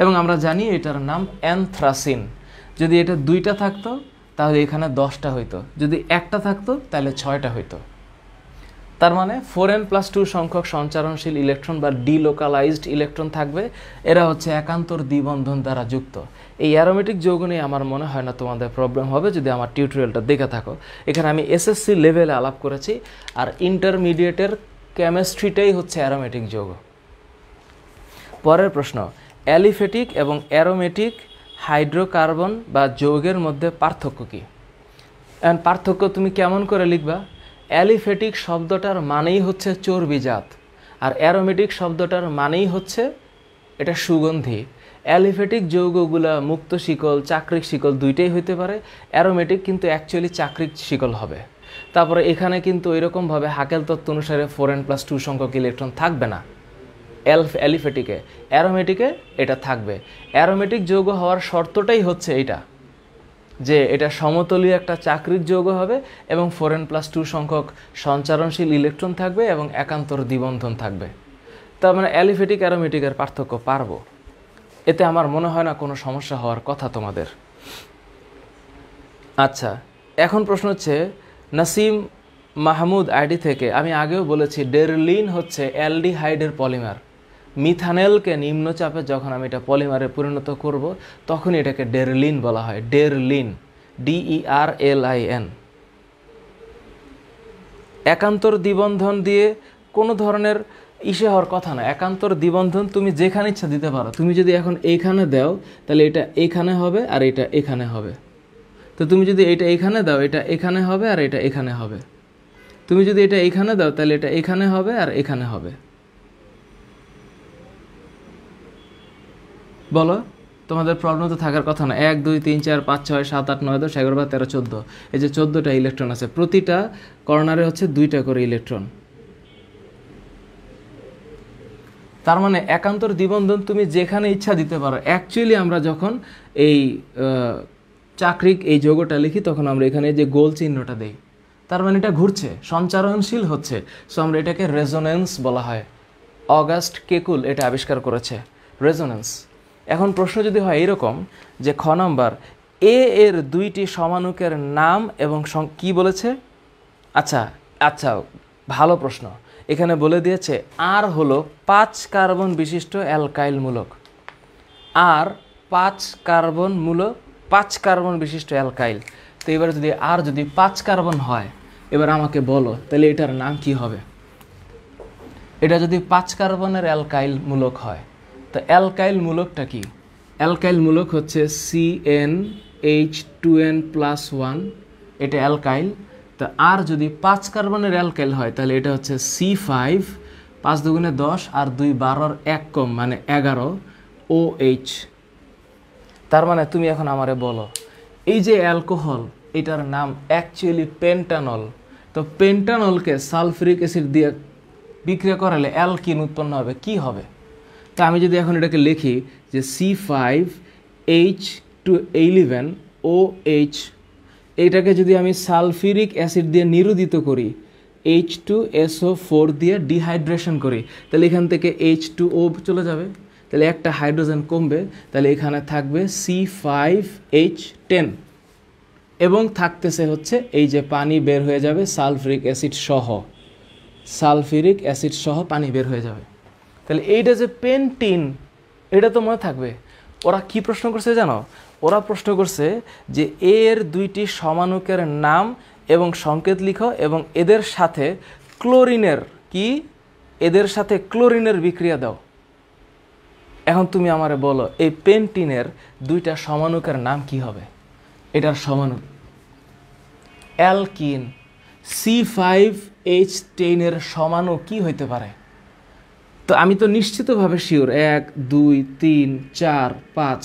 এবং আমরা জানি এটার নাম অ্যানথ্রাসিন। যদি এটা 2টা থাকতো তাহলে এখানে 10টা হইতো, যদি একটা থাকতো তাহলে 6টা হইতো। তার মানে 4n+2 সংখ্যক সঞ্চারণশীল ইলেকট্রন বা ডিলোকালাইজড ইলেকট্রন থাকবে। এরা হচ্ছে একান্তর দ্বিবন্ধন দ্বারা যুক্ত। এই অ্যারোমেটিক যৌগ নিয়ে আমার মনে হয় না তোমাদের প্রবলেম হবে যদি আমার টিউটোরিয়ালটা দেখে থাকো। এখানে আমি SSC লেভেলে আলাপ করেছি, আর ইন্টারমিডিয়েটের কেমিস্ট্রিটাই হচ্ছে অ্যারোমেটিক যৌগ। পরের প্রশ্ন, অ্যালিফেটিক এবং অ্যারোমেটিক হাইড্রোকার্বন বা যৌগের মধ্যে পার্থক্য কী? এখন পার্থক্য তুমি কেমন করে লিখবা? অ্যালিফেটিক শব্দটার মানেই হচ্ছে চর্বিজাত, আর অ্যারোমেটিক শব্দটার মানেই হচ্ছে এটা সুগন্ধি। অ্যালিফেটিক যৌগগুলা মুক্ত শিকল, চাক্রিক শিকল দুইটাই হইতে পারে। অ্যারোমেটিক কিন্তু অ্যাকচুয়ালি চাক্রিক শিকল হবে। তারপরে এখানে কিন্তু এরকমভাবে হাকেল তত্ত্ব অনুসারে 4n+2 সংখ্যক ইলেকট্রন থাকবে না অ্যালিফেটিকে। অ্যারোমেটিকে এটা থাকবে। অ্যারোমেটিক যৌগ হওয়ার শর্তটাই হচ্ছে এইটা, যে এটা সমতলীয় একটা চাক্রিক যৌগ হবে এবং 4n+2 সংখ্যক সঞ্চারণশীল ইলেকট্রন থাকবে এবং একান্তর দ্বিবন্ধন থাকবে। তার মানে অ্যালিফেটিক অ্যারোমেটিকের পার্থক্য পারবো, এতে আমার মনে হয় না কোনো সমস্যা হওয়ার কথা তোমাদের। আচ্ছা, এখন প্রশ্ন হচ্ছে নাসিম মাহমুদ আইডি থেকে, আমি আগেও বলেছি ডেরলিন হচ্ছে অ্যালডিহাইডের পলিমার। মিথানেলকে নিম্নচাপে যখন আমি এটা পলিমারে পরিণত করব তখন এটাকে ডেরলিন বলা হয়, ডেরলিন, DERLIN। একান্তর দ্বিবন্ধন দিয়ে কোনো ধরনের ইসে হওয়ার কথা না। একান্তর দ্বিবন্ধন তুমি যেখানে ইচ্ছা দিতে পারো। তুমি যদি এখন এইখানে দাও তাহলে এটা এইখানে হবে আর এটা এখানে হবে। তো তুমি যদি এটা এইখানে দাও এটা এখানে হবে আর এটা এখানে হবে। তুমি যদি এটা এইখানে দাও তাহলে এটা এখানে হবে আর এখানে হবে। বলো, তোমাদের প্রবলেম তো থাকার কথা না। 1 2 3 4 5 6 7 8 9 10 11 12 13 14, এই যে 14টা ইলেকট্রন আছে, প্রতিটা কর্নারে হচ্ছে 2টা করে ইলেকট্রন। তার মানে একান্তর দ্বিবন্ধন তুমি যেখানে ইচ্ছা দিতে পারো। অ্যাকচুয়ালি আমরা যখন এই চাকরিক এই যৌগটা লিখি তখন আমরা এখানে যে গোল চিহ্নটা দেই, তার মানে এটা ঘুরছে, সঞ্চারণশীল হচ্ছে। সো আমরা এটাকে রেজোনেন্স বলা হয়। অগাস্ট কেকুল এটা আবিষ্কার করেছে, রেজোনেন্স। এখন প্রশ্ন যদি হয় এরকম যে খ নাম্বার, এ এর 2টি সমাণুকের নাম এবং কি বলেছে? আচ্ছা আচ্ছা, ভালো প্রশ্ন। এখানে বলে দিয়েছে আর হলো 5 কার্বন বিশিষ্ট অ্যালকাইল মূলক। আর 5 কার্বন বিশিষ্ট অ্যালকাইল। তো এবার যদি 5 কার্বন হয়, এবার আমাকে বলো তাহলে এটার নাম কি হবে? এটা যদি 5 কার্বনের অ্যালকাইল মূলক হয়, তো অ্যালকাইল মূলকটা কি? অ্যালকাইল মূলক হচ্ছে CnH2n+1, এটা অ্যালকাইল। তো আর যদি 5 কার্বনের অ্যালকাইল হয় তাহলে এটা হচ্ছে C5, 5 দুগুণে 10 আর 2 12 1 কম মানে 11 OH। তার মানে তুমি এখন আমারে বলো, এই যে অ্যালকোহল এটার নাম অ্যাকচুয়ালি পেন্টানল। তো পেন্টানলকে সালফিউরিক অ্যাসিড দিয়ে বিক্রিয়া করালে অ্যালকিন উৎপন্ন হবে, কি হবে? তো আমি যদি এখন এটাকে লিখি যে C5H211OH, এইটাকে যদি আমি সালফিউরিক অ্যাসিড দিয়ে নিরোধিত করি, H2SO4 দিয়ে ডিহাইড্রেশন করি, তাহলে এখান থেকে H2O চলে যাবে, তাহলে একটা হাইড্রোজেন কমবে, তাহলে এখানে থাকবে C5H10 এবং থাকতেছে হচ্ছে এই যে পানি বের হয়ে যাবে সালফিউরিক অ্যাসিড সহ পানি বের হয়ে যাবে। তাহলে এইটা যে পেন্টিন, এটা তো মনে থাকবে। ওরা কি প্রশ্ন করছে জানো? ওরা প্রশ্ন করছে যে এর 2টি সমাণুকের নাম এবং সংকেত লিখো এবং এদের সাথে ক্লোরিনের বিক্রিয়া দাও। এখন তুমি আমারে বলো এই পেন্টিনের 2টা সমাণুকের নাম কি হবে? এটার সমাণু অ্যালকিন। C5H10 এর সমাণু কি হইতে পারে? তো আমি তো নিশ্চিতভাবে শিওর 1 2 3 4 5,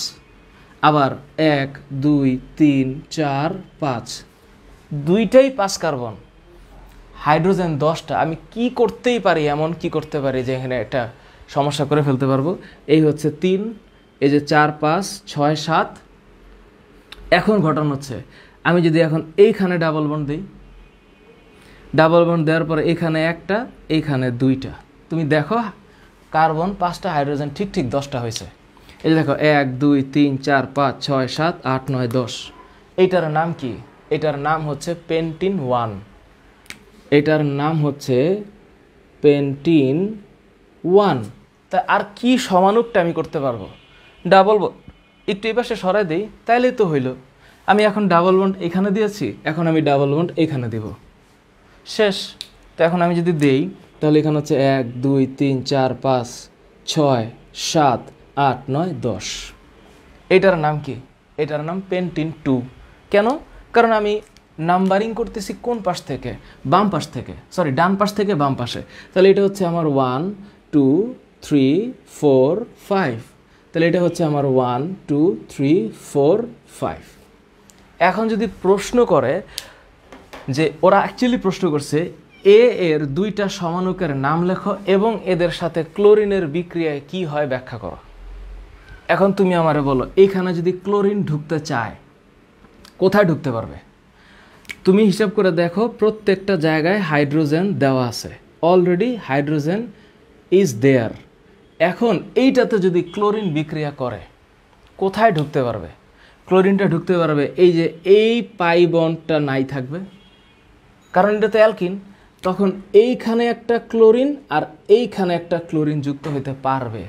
আবার 1 2 3 4 5, দুইটাই 5 কার্বন, হাইড্রোজেন 10টা। আমি কি করতেই পারি, এমন কি করতে পারি যে এখানে একটা সমস্যা করে ফেলতে পারবো। এই হচ্ছে 3, এই যে 4 5 6 7। এখন ঘটনা হচ্ছে আমি যদি এখন এইখানে ডাবল বন্ড দিই, ডাবল বন্ড দেওয়ার পরে এখানে একটা, এইখানে 2টা, তুমি দেখো কার্বন 5টা, হাইড্রোজেন ঠিক 10টা হয়েছে। এই যে দেখো 1 2 3 4 5 6 7 8 9 10। এইটার নাম কি? এটার নাম হচ্ছে পেন্টিন 1। এটার নাম হচ্ছে পেন্টিন 1। তা আর কি সমাণুকটা আমি করতে পারবো? ডাবল বন্ড একটু এই পাশে সরাই দিই, তাইলেই তো হইল। আমি এখন ডাবল বন্ড এখানে দিয়েছি, এখন আমি ডাবল বন্ড এখানে দিব, শেষ। তো এখন আমি যদি দেই তাহলে এখানে হচ্ছে 1 2 3 4 5 6 7 8 9 10। এটার নাম কি? এটার নাম পেন্টিন 2। কেন? কারণ আমি নাম্বারিং করতেছি কোন পাশ থেকে? বাম পাশ থেকে, সরি ডান পাশ থেকে বাম পাশে। তাহলে এটা হচ্ছে আমার 1 2 3 4 5। তাহলে এটা হচ্ছে আমার 1 2 3 4 5। এখন যদি প্রশ্ন করে যে, ওরা অ্যাকচুয়ালি প্রশ্ন করছে এ এর 2টা সমাণুকের নাম লেখো এবং এদের সাথে ক্লোরিনের বিক্রিয়ায় কি হয় ব্যাখ্যা করো। এখন তুমি আমারে বলো, এখানে যদি ক্লোরিন ঢুকতে চায় কোথায় ঢুকতে পারবে? তুমি হিসাব করে দেখো, প্রত্যেকটা জায়গায় হাইড্রোজেন দেওয়া আছে, অলরেডি হাইড্রোজেন ইজ দেয়ার। এখন এইটাতে যদি ক্লোরিন বিক্রিয়া করে কোথায় ঢুকতে পারবে? ক্লোরিনটা ঢুকতে পারবে এই যে এই পাই বন্ডটা নাই থাকবে, কারণ এটা তো অ্যালকিন। তখন এইখানে একটা ক্লোরিন আর এইখানে একটা ক্লোরিন যুক্ত হইতে পারবে।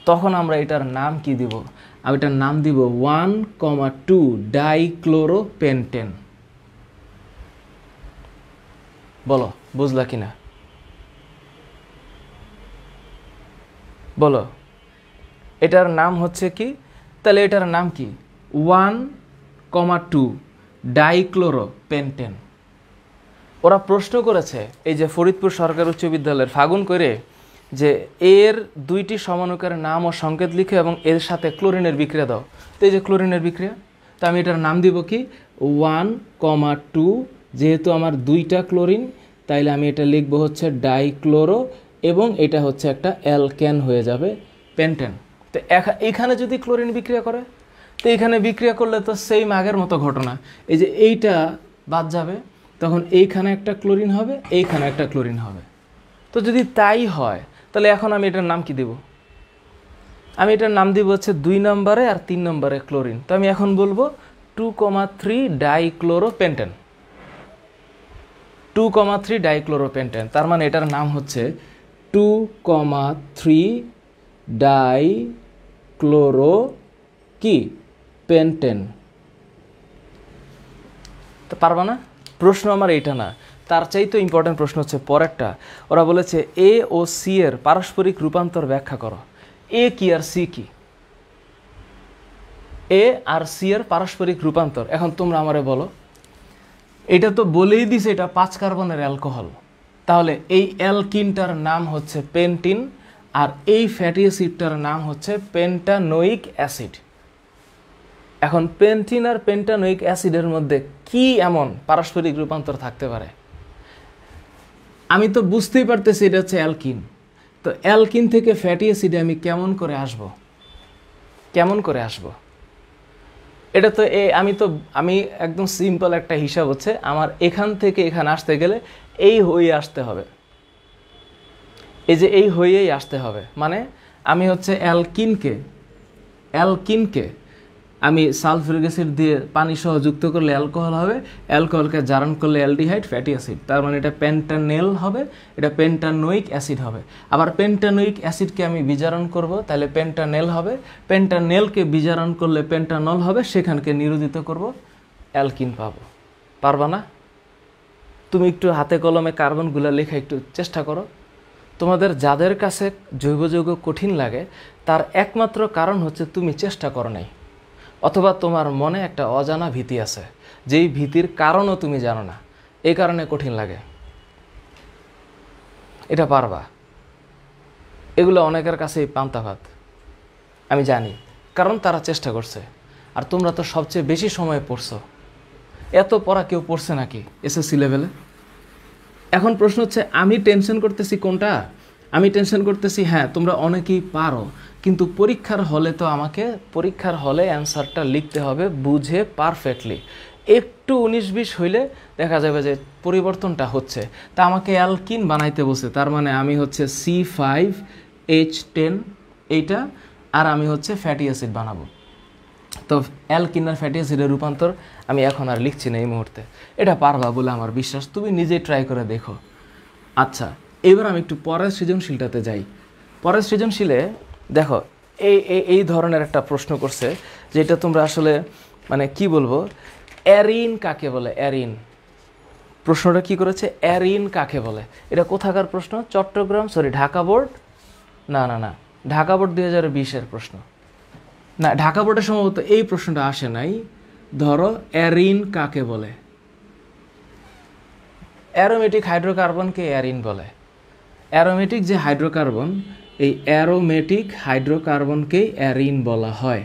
তখন আমরা এটার নাম কি দিব? আমি এটার নাম দিব 1,2 ডাইক্লোরোপেন্টেন। বলো বুঝলা কিনা? বলো এটার নাম হচ্ছে কি? তাহলে এটার নাম কি? 1,2 ডাইক্লোরোপেন্টেন। ওরা প্রশ্ন করেছে এই যে ফরিদপুর সরকারি উচ্চ বিদ্যালয়ের ফাগুন করে যে এর দুইটি সমানুকের নাম ও সংকেত লিখে এবং এর সাথে ক্লোরিনের বিক্রিয়া দাও। তো এই যে ক্লোরিনের বিক্রিয়া, তো আমি এটার নাম দিব কি? 1,2, যেহেতু আমার দুইটা ক্লোরিন তাইলে আমি এটা লিখবো হচ্ছে ডাইক্লোরো এবং এটা হচ্ছে একটা অ্যালকেন হয়ে যাবে পেন্টেন। তো এখানে যদি ক্লোরিন বিক্রিয়া করে তো এখানে বিক্রিয়া করলে তো সেম আগের মতো ঘটনা, এই যে এইটা বাদ যাবে, তখন এইখানে একটা ক্লোরিন হবে, এইখানে একটা ক্লোরিন হবে। তো যদি তাই হয় তাহলে এখন আমি এটার নাম কি দেব? আমি এটার নাম দিব হচ্ছে 2 নম্বরে আর 3 নম্বরে ক্লোরিন। তো আমি এখন বলবো 2,3 ডাইক্লোরোপেন্টেন। 2,3 ডাইক্লোরোপেন্টেন, তার মানে এটার নাম হচ্ছে 2,3 ডাইক্লোরো কি পেন্টেন। তো পারবা না? প্রশ্ন আমার এইটা না, তার চাইতে ইম্পর্টেন্ট প্রশ্ন হচ্ছে পরেরটা। ওরা বলেছে এ ও সি এর পারস্পরিক রূপান্তর ব্যাখ্যা করো। এ কি আর সি কি? এ আর সি এর পারস্পরিক রূপান্তর। এখন তোমরা আমারে বলো, এটা তো বলেই দিছে এটা 5 কার্বনের অ্যালকোহল, তাহলে এই অ্যালকিনটার নাম হচ্ছে পেন্টিন আর এই ফ্যাটি অ্যাসিডটার নাম হচ্ছে পেন্টানোইক অ্যাসিড। এখন পেন্টিন আর পেন্টানোইক অ্যাসিডের মধ্যে কি এমন পারস্পরিক রূপান্তর থাকতে পারে? আমি তো বুঝতেই পারতেছি এটা হচ্ছে অ্যালকিন। তো অ্যালকিন থেকে ফ্যাটি অ্যাসিডে আমি কেমন করে আসব? কেমন করে আসব? এটা তো আমি একদম সিম্পল একটা হিসাব হচ্ছে, আমার এখান থেকে এখানে আসতে গেলে এই হয়ে আসতে হবে, এই যে এই হয়েই আসতে হবে। মানে আমি হচ্ছে অ্যালকিনকে আমি সালফিউরিক অ্যাসিড দিয়ে পানি সহ যুক্ত করলে অ্যালকোহল হবে, অ্যালকোহলকে জারণ করলে অ্যালডিহাইড ফ্যাটি অ্যাসিড, তার মানে এটা পেন্টানেল হবে, এটা পেন্টানোইক অ্যাসিড হবে। আবার পেন্টানোইক অ্যাসিডকে আমি বিজারণ করব, তাহলে পেন্টানেল হবে, পেন্টানেলকে বিজারণ করলে পেন্টানল হবে, সেখানকে নিরোধিত করব, অ্যালকিন পাবো। পারবা না? তুমি একটু হাতে কলমে কার্বনগুলো লেখা একটু চেষ্টা করো। তোমাদের যাদের কাছে জৈব যৌগ কঠিন লাগে তার একমাত্র কারণ হচ্ছে তুমি চেষ্টা করো নাই, অথবা তোমার মনে একটা অজানা ভীতি আছে, যেই ভীতির কারণও তুমি জানো না, এই কারণে কঠিন লাগে। এটা পারবা। এগুলো অনেকের কাছেই পান্তা ভাত, আমি জানি, কারণ তারা চেষ্টা করছে। আর তোমরা তো সবচেয়ে বেশি সময় পড়ছো, এত পড়া কেউ পড়ছে নাকি এসএসসি লেভেলে? এখন প্রশ্ন হচ্ছে আমি টেনশন করতেছি কোনটা? আমি টেনশন করতেছি হ্যাঁ তোমরা অনেকেই পারো, কিন্তু পরীক্ষার হলে তো আমাকে পরীক্ষার হলে অ্যান্সারটা লিখতে হবে বুঝে পারফেক্টলি। একটু 19-20 হইলে দেখা যাবে যে পরিবর্তনটা হচ্ছে। তা আমাকে অ্যালকিন বানাইতে বসে, তার মানে আমি হচ্ছে C5H10 এইটা, আর আমি হচ্ছে ফ্যাটি অ্যাসিড বানাবো। তো অ্যালকিন আর ফ্যাটি অ্যাসিডের রূপান্তর আমি এখন আর লিখছি না এই মুহূর্তে। এটা পারবা বলে আমার বিশ্বাস, তুমি নিজেই ট্রাই করে দেখো। আচ্ছা, এবার আমি একটু পরের সৃজনশীলটাতে যাই। পরের সৃজনশীলে দেখো এই ধরনের একটা প্রশ্ন করছে, যেটা তোমরা আসলে মানে কি বলবো, অ্যারিন কাকে বলে? অ্যারিন প্রশ্নটা কি করেছে, অ্যারিন কাকে বলে? এটা কোথাকার প্রশ্ন? চট্টগ্রাম ঢাকা বোর্ড, না ঢাকা বোর্ড 2020-এর প্রশ্ন না, ঢাকা বোর্ডে সম্ভবত এই প্রশ্নটা আসে নাই। ধরো অ্যারিন কাকে বলে? অ্যারোমেটিক হাইড্রোকার্বনকে অ্যারিন বলে। অ্যারোমেটিক যে হাইড্রোকার্বন, এই অ্যারোমেটিক হাইড্রোকার্বনকেই অ্যারিন বলা হয়।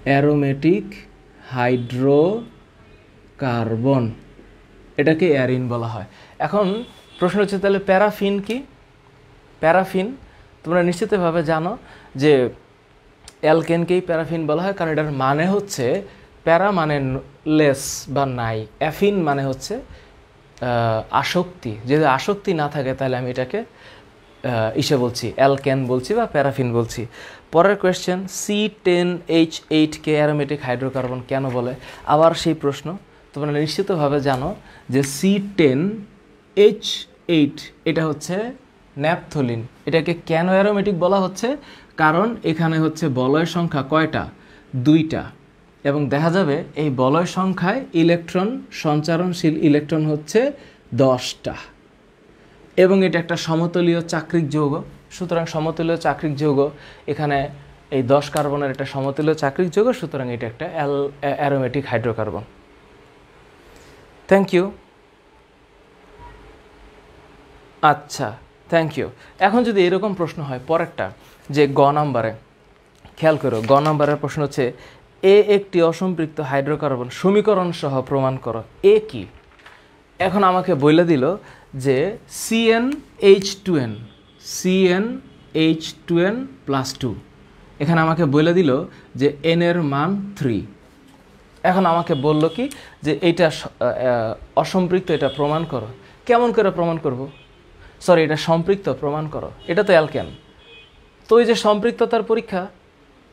অ্যারোমেটিক হাইড্রোকার্বন এটাকে অ্যারিন বলা হয়। এখন প্রশ্ন হচ্ছে তাহলে প্যারাফিন কি? প্যারাফিন তোমরা নিশ্চিতভাবে জানো যে অ্যালকেনকেই প্যারাফিন বলা হয়, কারণ এটার মানে হচ্ছে প্যারা মানে লেস বা নাই, অ্যাফিন মানে হচ্ছে আসক্তি। যদি আসক্তি না থাকে তাহলে আমি এটাকে ইসে বলছি, অ্যালকেন বলছি বা প্যারাফিন বলছি। পরের কোয়েশ্চেন, C10H8কে অ্যারোমেটিক হাইড্রোকার্বন কেন বলে? আবার সেই প্রশ্ন। তোমরা নিশ্চিতভাবে জানো যে C10 CH8 এটা হচ্ছে ন্যাপথলিন। এটাকে কেন অ্যারোমেটিক বলা হচ্ছে? কারণ এখানে হচ্ছে বলয় সংখ্যা কয়টা? 2টা, এবং দেখা যাবে এই বলয় সংখ্যায় ইলেকট্রন সঞ্চারণশীল ইলেকট্রন হচ্ছে 10টা, এবং এটা একটা সমতলীয় চাক্রিক যৌগ। সুতরাং সমতলীয় চাক্রিক যৌগ, এখানে এই 10 কার্বনের একটা সমতলীয় চাক্রিক যৌগ, সুতরাং এটা একটা অ্যারোমেটিক হাইড্রোকার্বন। Thank you. আচ্ছা, থ্যাংক ইউ। এখন যদি এরকম প্রশ্ন হয় পরেরটা, যে গ নাম্বারে, খেয়াল করো, গ নাম্বারের প্রশ্ন হচ্ছে এ একটি অসম্পৃক্ত হাইড্রোকার্বন, সমীকরণ সহ প্রমাণ করো। এ কি? এখন আমাকে বলে দিল যে CnH2n, CnH2n +2। এখানে আমাকে বলে দিল যে n এর মান 3। এখন আমাকে বলল কি যে এইটা অসম্পৃক্ত, এটা প্রমাণ করো। কেমন করে প্রমাণ করব? সরি, এটা সম্পৃক্ত প্রমাণ করো। এটা তো অ্যালকেন। তো এই যে সম্পৃক্ততার পরীক্ষা,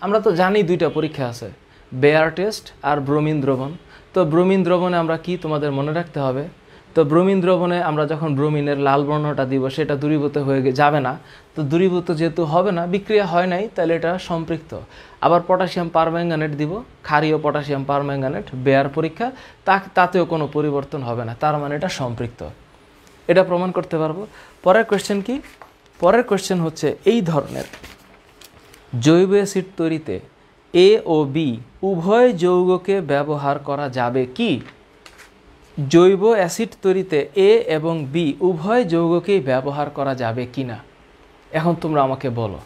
আমরা তো জানি 2টা পরীক্ষা আছে, বেয়ার টেস্ট আর ব্রোমিন দ্রবণ। তো ব্রোমিন দ্রবণে আমরা কি, তোমাদের মনে রাখতে হবে, তো ব্রোমিন দ্রবণে আমরা যখন ব্রোমিনের লাল বর্ণটা দিব, সেটা দূরীভূত হয়ে যাবে না। তো দূরীভূত যেহেতু হবে না, বিক্রিয়া হয় নাই, তাহলে এটা সম্পৃক্ত। আবার পটাশিয়াম পারম্যাঙ্গানেট দিব, ক্ষারীয় পটাশিয়াম পারম্যাঙ্গানেট, বেয়ার পরীক্ষা, তাতেও কোনো পরিবর্তন হবে না, তার মানে এটা সম্পৃক্ত। এটা প্রমাণ করতে পারবো। পরের কোয়েশ্চেন কি? পরের কোয়েশ্চেন হচ্ছে এই ধরনের জৈব অ্যাসিড তৈরিতে A ও B উভয় যৌগকে ব্যবহার করা যাবে কি? জৈব অ্যাসিড তৈরিতে A এবং B উভয় যৌগকেই ব্যবহার করা যাবে কি না? এখন তোমরা আমাকে বলো।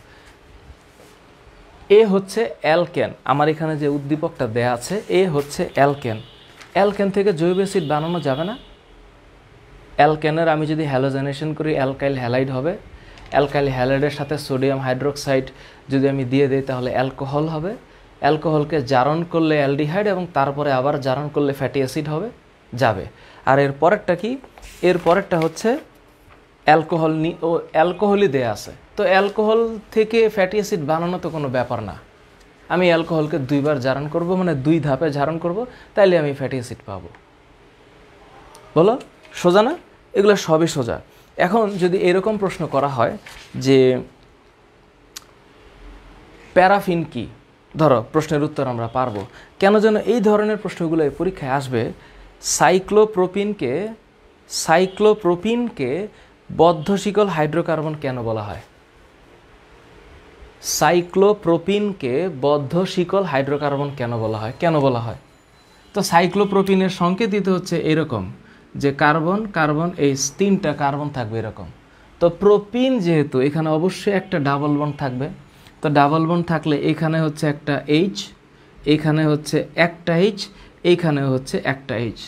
A হচ্ছে অ্যালকেন, আমার এখানে যে উদ্দীপকটা দেয়া আছে, A হচ্ছে অ্যালকেন। অ্যালকেন থেকে জৈব অ্যাসিড বানানো যাবে না? অ্যালকেনের আমি যদি হ্যালোজেনেশন করি, অ্যালকাইল হ্যালাইড হবে। অ্যালকাইল হ্যালাইডের সাথে সোডিয়াম হাইড্রোক্সাইড যদি আমি দিয়ে দিই, তাহলে অ্যালকোহল হবে। অ্যালকোহলকে জারণ করলে অ্যালডিহাইড, এবং তারপরে আবার জারণ করলে ফ্যাটি অ্যাসিড হবে, যাবে। আর এর পরেরটা কি? এর পরেরটা হচ্ছে অ্যালকোহল, ও অ্যালকোহলই দেয়া আছে। তো অ্যালকোহল থেকে ফ্যাটি অ্যাসিড বানানো তো কোনো ব্যাপার না। আমি অ্যালকোহলকে 2বার জারণ করব, মানে 2 ধাপে জারণ করব, তাইলে আমি ফ্যাটি অ্যাসিড পাবো। বলো, সোজা না? এগুলো সবই সোজা। এখন যদি এরকম প্রশ্ন করা হয় যে প্যারাফিন কি, ধরো প্রশ্নের উত্তর আমরা পারবো। কেন যেন এই ধরনের প্রশ্নগুলো এই পরীক্ষায় আসবে। সাইক্লোপ্রোপিনকে বদ্ধ শিকল হাইড্রোকার্বন কেন বলা হয়? সাইক্লোপ্রোপিনকে বদ্ধ শিকল হাইড্রোকার্বন কেন বলা হয়? কেন বলা হয়? তো সাইক্লোপ্রোপিনের সংকেত দিতে হচ্ছে এরকম, যে কার্বন কার্বন, এই 3টা কার্বন থাকবে এরকম। তো প্রোপিন যেহেতু, এখানে অবশ্যই একটা ডাবল বন্ড থাকবে। তো ডাবল বন্ড থাকলে এখানে হচ্ছে একটা H, এখানে হচ্ছে একটা H, এইখানে হচ্ছে একটা H।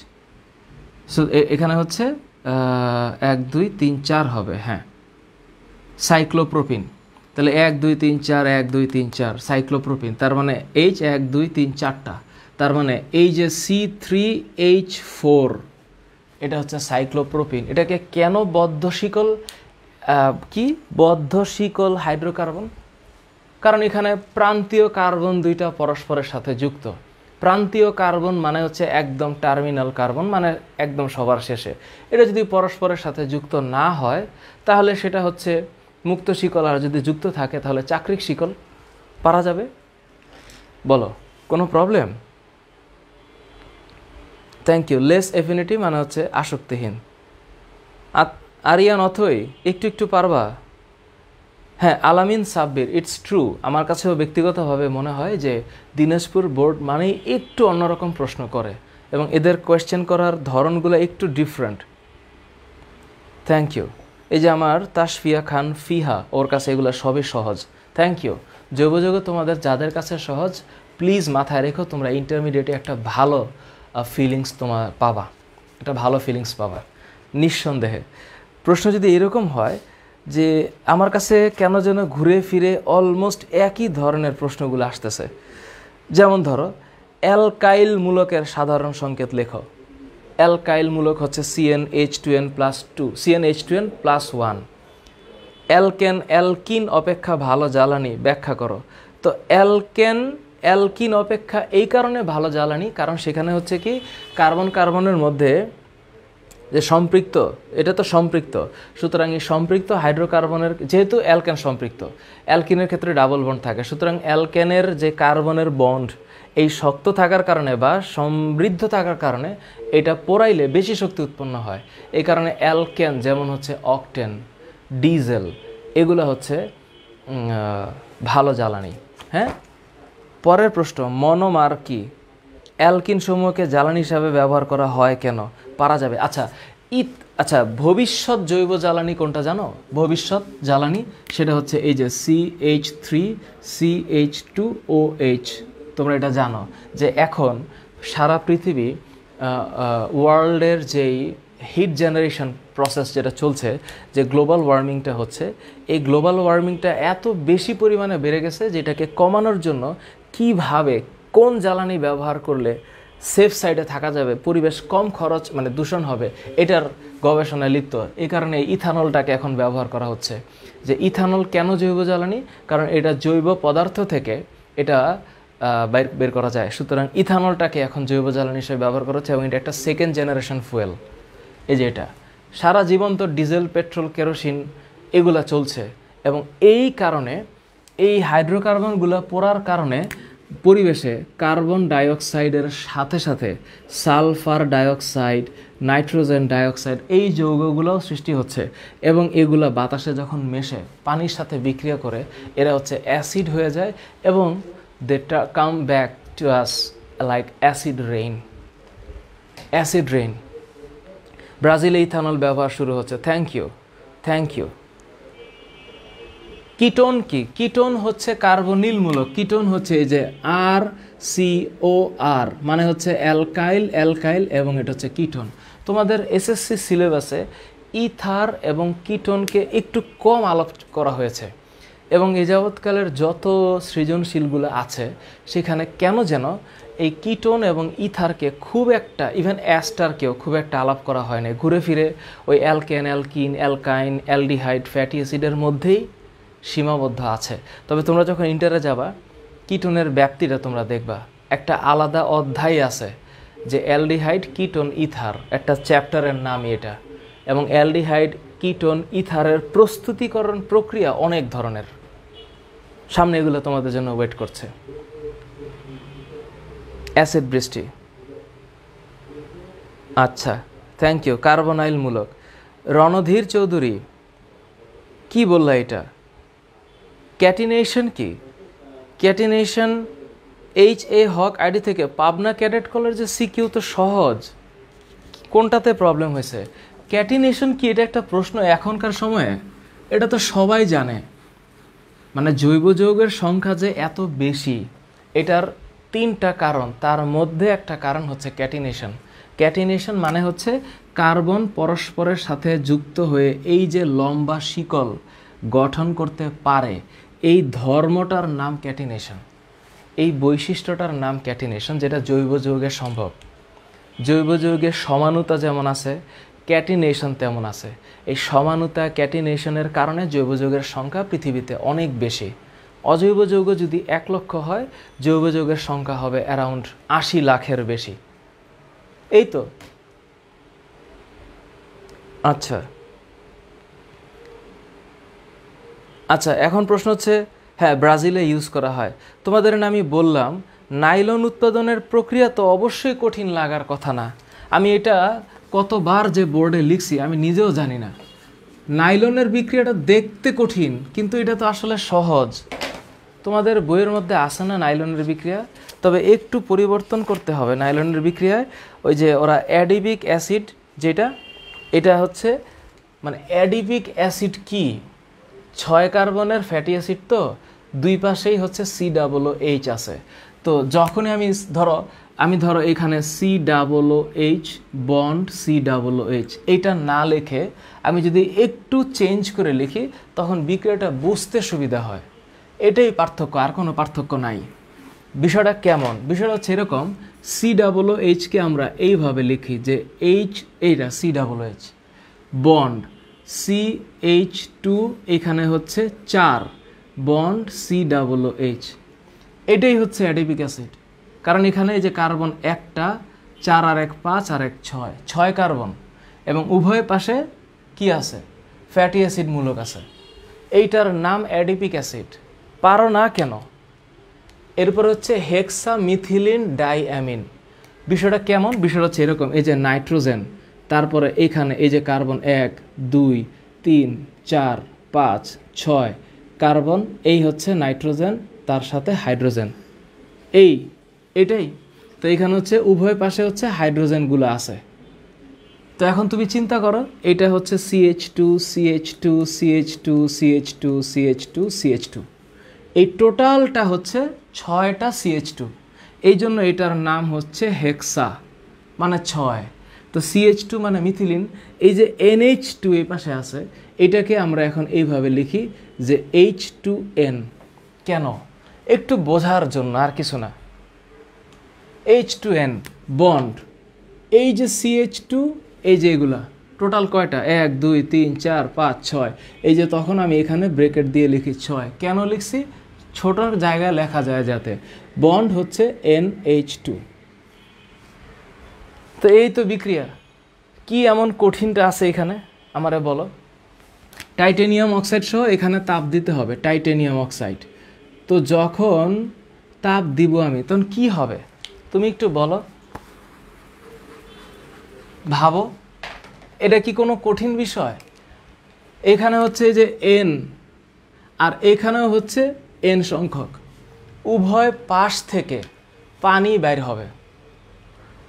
সো এখানে হচ্ছে 1 2 3 4 হবে। হ্যাঁ, সাইক্লোপ্রোপিন। তাহলে 1 2 3 4, 1 2 3 4 সাইক্লোপ্রোপিন। তার মানে H 1 2 3 4টা। তার মানে এই যে C3H4, এটা হচ্ছে সাইক্লোপ্রোপিন। এটাকে কেন বদ্ধ শিকল, কি বদ্ধ শিকল হাইড্রোকার্বন? কারণ এখানে প্রান্তীয় কার্বন 2টা পরস্পরের সাথে যুক্ত। প্রান্তীয় কার্বন মানে হচ্ছে একদম টার্মিনাল কার্বন, মানে একদম সবার শেষে। এটা যদি পরস্পরের সাথে যুক্ত না হয়, তাহলে সেটা হচ্ছে মুক্ত শিকল। আর যদি যুক্ত থাকে, তাহলে চাক্রিক শিকল পারা যাবে। বলো, কোনো problem? Thank you. Less affinity মানে হচ্ছে আসক্তিহীন। আরিয়ান অথই, একটু একটু পারবা? হ্যাঁ, আলামিন সাব্বির, ইটস ট্রু। আমার কাছেও ব্যক্তিগতভাবে মনে হয় যে দিনাজপুর বোর্ড মানেই একটু অন্যরকম প্রশ্ন করে, এবং এদের কোয়েশ্চেন করার ধরনগুলো একটু ডিফারেন্ট। Thank you. এই যে আমার তাসফিয়া খান ফিহা, ওর কাছে এগুলো সবই সহজ। Thank you. জৈব যৌগ তোমাদের যাদের কাছে সহজ, প্লিজ মাথায় রেখো, তোমরা ইন্টারমিডিয়েটে একটা ভালো ফিলিংস তোমার পাবা, একটা ভালো ফিলিংস পাবা নিঃসন্দেহে। প্রশ্ন যদি এরকম হয় যে আমার কাছে কেন যেন ঘুরে ফিরে অলমোস্ট একই ধরনের প্রশ্নগুলো আসতেছে, যেমন ধরো অ্যালকাইল মূলকের সাধারণ সংকেত লেখো। অ্যালকাইল মূলক হচ্ছে CnH2n+2, CnH2n+1। অ্যালকেন অ্যালকিন অপেক্ষা ভালো জ্বালানি, ব্যাখ্যা করো। তো অ্যালকিন অপেক্ষা এই কারণে ভালো জ্বালানি, কারণ সেখানে হচ্ছে কি কার্বন কার্বনের মধ্যে যে সম্পৃক্ত, এটা তো সম্পৃক্ত, সুতরাং এই সম্পৃক্ত হাইড্রোকার্বনের, যেহেতু অ্যালকেন সম্পৃক্ত, অ্যালকিনের ক্ষেত্রে ডাবল বন্ড থাকে, সুতরাং অ্যালকেনের যে কার্বনের বন্ড এই শক্ত থাকার কারণে বা সমৃদ্ধ থাকার কারণে এটা পোড়াইলে বেশি শক্তি উৎপন্ন হয়। এই কারণে অ্যালকেন যেমন হচ্ছে অকটেন, ডিজেল, এগুলো হচ্ছে ভালো জ্বালানি। হ্যাঁ, পরের প্রশ্ন, মনোমার কি? অ্যালকিন সমূহকে জ্বালানি হিসাবে ব্যবহার করা হয় কেন? পারা যাবে। আচ্ছা, ভবিষ্যৎ জৈব জ্বালানি কোনটা জানো? ভবিষ্যৎ জ্বালানি সেটা হচ্ছে এই যে CH3CH2OH। তোমরা এটা জানো যে এখন সারা পৃথিবী ওয়ার্ল্ডের যেই হিট জেনারেশন প্রসেস যেটা চলছে, যে গ্লোবাল ওয়ার্মিংটা হচ্ছে, এই গ্লোবাল ওয়ার্মিংটা এত বেশি পরিমাণে বেড়ে গেছে যেটাকে কমানোর জন্য কিভাবে কোন জ্বালানি ব্যবহার করলে সেফ সাইডে থাকা যাবে, পরিবেশ কম খরচ মানে দূষণ হবে, এটার গবেষণায় লিপ্ত। এই কারণে ইথানলটাকে এখন ব্যবহার করা হচ্ছে। যে ইথানল কেন জৈব জ্বালানি? কারণ এটা জৈব পদার্থ থেকে এটা বের করা যায়, সুতরাং ইথানলটাকে এখন জৈব জ্বালানি হিসেবে ব্যবহার করা হচ্ছে এবং এটা একটা সেকেন্ড জেনারেশন ফুয়েল। এই যে এটা সারা জীবন তো ডিজেল, পেট্রোল, কেরোসিন এগুলা চলছে এবং এই কারণে এই হাইড্রোকার্বনগুলো পোড়ার কারণে পরিবেশে কার্বন ডাইঅক্সাইডের সাথে সাথে সালফার ডাইঅক্সাইড, নাইট্রোজেন ডাইঅক্সাইড এই যৌগগুলোও সৃষ্টি হচ্ছে এবং এগুলো বাতাসে যখন মেশে পানির সাথে বিক্রিয়া করে এরা হচ্ছে অ্যাসিড হয়ে যায় এবং they come back to us like acid rain. ব্রাজিলে ইথানল ব্যবহার শুরু হচ্ছে। Thank you. কিটোন কি? কিটোন হচ্ছে কার্বনিল মূলক। কিটোন হচ্ছে এই যে RCOR, মানে হচ্ছে অ্যালকাইল এবং এটা হচ্ছে কিটোন। তোমাদের এসএসসি সিলেবাসে ইথার এবং কিটোনকে একটু কম আলাপ করা হয়েছে এবং এ যাবৎকালের যত সৃজনশীলগুলো আছে সেখানে কেন যেন এই কিটোন এবং ইথারকে খুব একটা, ইভেন অ্যাস্টারকেও খুব একটা আলাপ করা হয় না। ঘুরে ফিরে ওই অ্যালকেন, অ্যালকিন, অ্যালকাইন, অ্যালডিহাইড, ফ্যাটি অ্যাসিডের মধ্যেই সীমাবদ্ধ আছে। তবে তোমরা যখন ইন্টারে যাবা কিটোনের ব্যাপ্তিটা তোমরা দেখবা, একটা আলাদা অধ্যায় আছে যে অ্যালডিহাইড, কিটোন, ইথার, একটা চ্যাপ্টারের নামই এটা। এবং অ্যালডিহাইড, কিটোন, ইথারের প্রস্তুতিকরণ প্রক্রিয়া অনেক ধরনের, সামনে এগুলো তোমাদের জন্য ওয়েট করছে। অ্যাসিড বৃষ্টি, আচ্ছা থ্যাংক ইউ। কার্বনাইল মূলক, রণধীর চৌধুরী কি বললা এটা? ক্যাটিনেশন কি? ক্যাটিনেশন HA হক আইডি থেকে, পাবনা ক্যাডেট কলেজের সিকিউ তো সহজ, কোনটাতে প্রবলেম হয়েছে? ক্যাটিনেশন কি? এটা একটা প্রশ্ন এখনকার সময়ে, এটা তো সবাই জানে। মানে জৈব যৌগের সংখ্যা যে এত বেশি এটার 3টা কারণ, তার মধ্যে একটা কারণ হচ্ছে ক্যাটিনেশন। ক্যাটিনেশন মানে হচ্ছে কার্বন পরস্পরের সাথে যুক্ত হয়ে এই যে লম্বা শিকল গঠন করতে পারে, এই ধর্মটার নাম ক্যাটিনেশন, এই বৈশিষ্ট্যটার নাম ক্যাটিনেশন, যেটা জৈব যৌগে সম্ভব। জৈব যৌগের সমানুতা যেমন আছে, ক্যাটিনেশন তেমন আছে। এই সমানুতা ক্যাটিনেশনের কারণে জৈব যৌগের সংখ্যা পৃথিবীতে অনেক বেশি। অজৈব যৌগ যদি 1 লক্ষ হয়, জৈব যৌগের সংখ্যা হবে অ্যারাউন্ড 80 লাখের বেশি। এই তো। আচ্ছা, এখন প্রশ্ন হচ্ছে, হ্যাঁ ব্রাজিলে ইউজ করা হয়। তোমাদের আমি বললাম নাইলন উৎপাদনের প্রক্রিয়া তো অবশ্যই কঠিন লাগার কথা না। আমি এটা কতবার যে বোর্ডে লিখছি আমি নিজেও জানি না। নাইলনের বিক্রিয়াটা দেখতে কঠিন, কিন্তু এটা তো আসলে সহজ। তোমাদের বইয়ের মধ্যে আসে না নাইলনের বিক্রিয়া? তবে একটু পরিবর্তন করতে হবে নাইলনের বিক্রিয়ায়। ওই যে ওরা অ্যাডিবিক অ্যাসিড, যেটা এটা হচ্ছে মানে অ্যাডিবিক অ্যাসিড কি, 6 কার্বনের ফ্যাটি অ্যাসিড, তো 2 পাশেই হচ্ছে COOH আছে। তো যখনই আমি ধরো এখানে COOH বন্ড COOH এইটা না লিখে আমি যদি একটু চেঞ্জ করে লিখি তখন বিক্রিয়াটা বুঝতে সুবিধা হয়। এটাই পার্থক্য, আর কোনো পার্থক্য নাই। বিষয়টা কেমন? বিষয়টা হচ্ছে এরকম, COOHকে আমরা এইভাবে লিখি যে এইটা COOH বন্ড CH2, এখানে হচ্ছে 4 বন্ড COOH, এটাই হচ্ছে অ্যাডিবিক অ্যাসিড। কারণ এখানে এই যে কার্বন একটা, 4 আর 1 5 আর 1 6 কার্বন, এবং উভয় পাশে কি আছে, ফ্যাটি অ্যাসিড মূলক আছে। এইটার নাম অ্যাডিপিক অ্যাসিড। পারো না কেন? এরপর হচ্ছে হেক্সামিথিলিন ডাইঅ্যামিন। বিষয়টা কেমন? বিষয়টা হচ্ছে এরকম, এই যে নাইট্রোজেন, তারপরে এখানে এই যে কার্বন 1 2 3 4 5 6 কার্বন, এই হচ্ছে নাইট্রোজেন, তার সাথে হাইড্রোজেন, এটাই তো। এখানে হচ্ছে উভয় পাশে হচ্ছে হাইড্রোজেনগুলো আছে। তো এখন তুমি চিন্তা করো, এটা হচ্ছে CH2 CH2 CH2 CH2 CH2 CH2, এই টোটালটা হচ্ছে 6টা CH2। এই জন্য এটার নাম হচ্ছে হেক্সা, মানে 6। তো CH2 মানে মিথিলিন, এই যে NH2 এই পাশে আছে, এটাকে আমরা এখন এইভাবে লিখি যে H2N। কেন? একটু বোঝার জন্য, আর কিছু না। H2N বন্ড, এই যে CH2, এই যে এগুলা টোটাল কয়টা, 1 2 3 4 5 6, এই যে তখন আমি এখানে ব্রেকেট দিয়ে লিখি 6। কেন লিখছি? ছোটোর জায়গায় লেখা যায় যাতে। বন্ড হচ্ছে NH2। তো এই তো বিক্রিয়া। কি এমন কঠিনটা আছে এখানে আমারে বলো? টাইটেনিয়াম অক্সাইড সহ এখানে তাপ দিতে হবে, টাইটেনিয়াম অক্সাইড। তো যখন তাপ দিব আমি, তখন কি হবে তুমি একটু বলো, ভাবো। এটা কি কোনো কঠিন বিষয়? এখানে হচ্ছে যে N, আর এখানেও হচ্ছে N সংখ্যক, উভয় পাশ থেকে পানি বের হবে,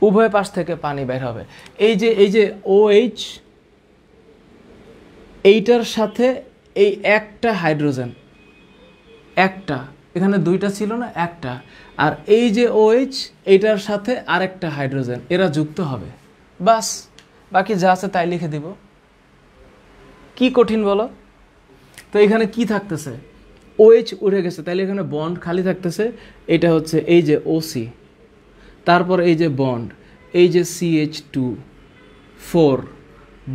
উভয় পাশ থেকে পানি বের হবে। এই যে OH, এইটার সাথে এই একটা হাইড্রোজেন, একটা, এখানে দুইটা ছিল না, একটা, আর এই যে OH, এইটার সাথে আরেকটা হাইড্রোজেন, এরা যুক্ত হবে। বাস, বাকি যা আছে তাই লিখে দিব। কি কঠিন বলো? তো এখানে কি থাকতেছে? OH উঠে গেছে, তাইলে এখানে বন্ড খালি থাকতেছে। এটা হচ্ছে এই যে OC, তারপর এই যে বন্ড, এই যে CH2 4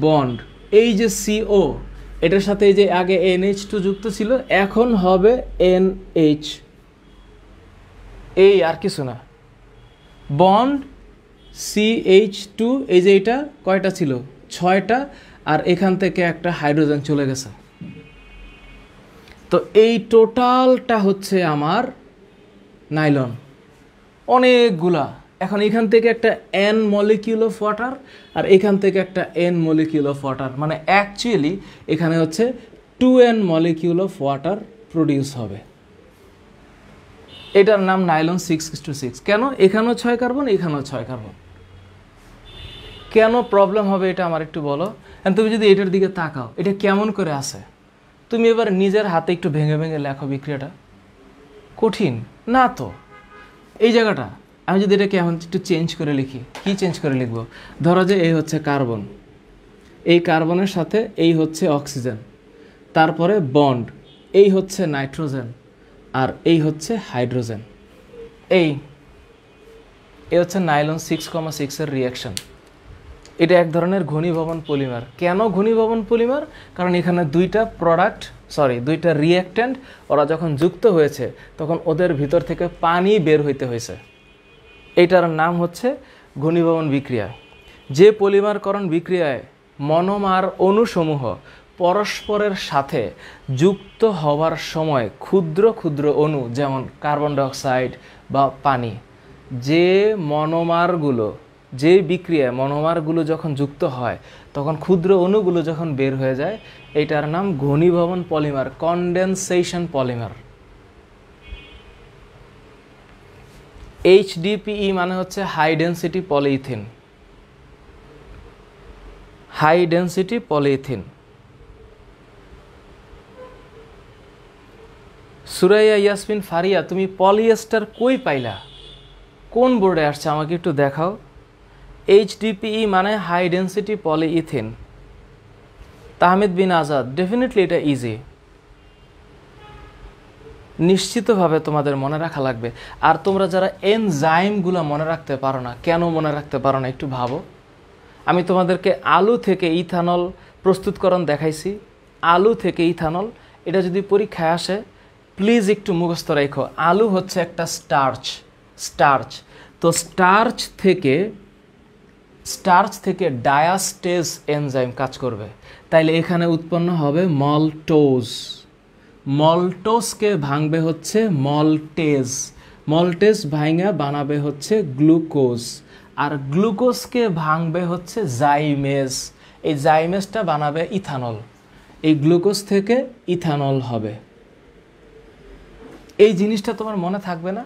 বন্ড, এই যে CO, এটার সাথে এই যে আগে NH2 যুক্ত ছিল, এখন হবে NH। এই আর কিছু না, বন্ড CH2, এই যে এটা কয়টা ছিল, 6টা, আর এখান থেকে একটা হাইড্রোজেন চলে গেছে। তো এই টোটালটা হচ্ছে আমার নাইলন, অনেকগুলা। এখন এখান থেকে একটা N মলিকিউল অফ ওয়াটার, আর এখান থেকে একটা N মলিকিউল অফ ওয়াটার, মানে অ্যাকচুয়ালি এখানে হচ্ছে 2N molecule of water produce হবে। এটার নাম নাইলন 6:6। কেন? এখানেও 6 কার্বন, এখানেও 6 কার্বন। কেন প্রবলেম হবে এটা আমার একটু বলো। তুমি যদি এটার দিকে তাকাও, এটা কেমন করে আসে, তুমি এবার নিজের হাতে একটু ভেঙে ভেঙে লেখো বিক্রিয়াটা। কঠিন না তো। এই জায়গাটা আমি যদি এটাকে এখন একটু চেঞ্জ করে লিখি, কি চেঞ্জ করে লিখবো? ধরো যে এই হচ্ছে কার্বন, এই কার্বনের সাথে এই হচ্ছে অক্সিজেন, তারপরে বন্ড, এই হচ্ছে নাইট্রোজেন, আর এই হচ্ছে হাইড্রোজেন। এই হচ্ছে নাইলন 6,6 এর রিয়াকশন। এটা এক ধরনের ঘনীভবন পলিমার। কেন ঘনীভবন পলিমার? কারণ এখানে দুইটা রিঅ্যাক্ট্যান্ট, ওরা যখন যুক্ত হয়েছে তখন ওদের ভিতর থেকে পানি বের হইতে হয়েছে। এটার নাম হচ্ছে ঘনীভবন বিক্রিয়া। যে পলিমারকরণ বিক্রিয়ায় মনোমার অণুসমূহ পরস্পরের সাথে যুক্ত হওয়ার সময় ক্ষুদ্র ক্ষুদ্র অণু, যেমন কার্বন ডাইঅক্সাইড বা পানি, যে বিক্রিয়ায় মনোমারগুলো যখন যুক্ত হয় তখন ক্ষুদ্র অণুগুলো যখন বের হয়ে যায়, এটার নাম ঘনীভবন পলিমার, কনডেনসেশন পলিমার। HDPE মানে হচ্ছে high density polyethylene, high density polyethylene. Suraiya Yasmin Faria, তুমি পলিয়েস্টার কই পাইলা? কোন বোর্ডে আসছে আমাকে একটু দেখাও। HDPE মানে হাই ডেনসিটি পলিইথিন। তাহমিদ বিন আজাদ, ডেফিনেটলি এটা ইজি, নিশ্চিতভাবে তোমাদের মনে রাখা লাগবে। আর তোমরা যারা এনজাইমগুলো মনে রাখতে পারো না, কেন মনে রাখতে পারো না একটু ভাবো। আমি তোমাদেরকে আলু থেকে ইথানল প্রস্তুতকরণ দেখাইছি, আলু থেকে ইথানল, এটা যদি পরীক্ষায় আসে প্লিজ একটু মুখস্থ রেখো। আলু হচ্ছে একটা স্টার্চ। তো স্টার্চ থেকে স্টার্চ থেকে ডায়াস্টেজ এনজাইম কাজ করবে, তাইলে এখানে উৎপন্ন হবে মল্টোজ। মল্টোজকে ভাঙবে হচ্ছে মল্টেজ, মল্টেজ ভাঙা বানাবে হচ্ছে গ্লুকোজ, আর গ্লুকোজকে ভাঙবে হচ্ছে জাইমেজ, এই জাইমেজটা বানাবে ইথানল। এই গ্লুকোজ থেকে ইথানল হবে। এই জিনিসটা তোমার মনে থাকবে না?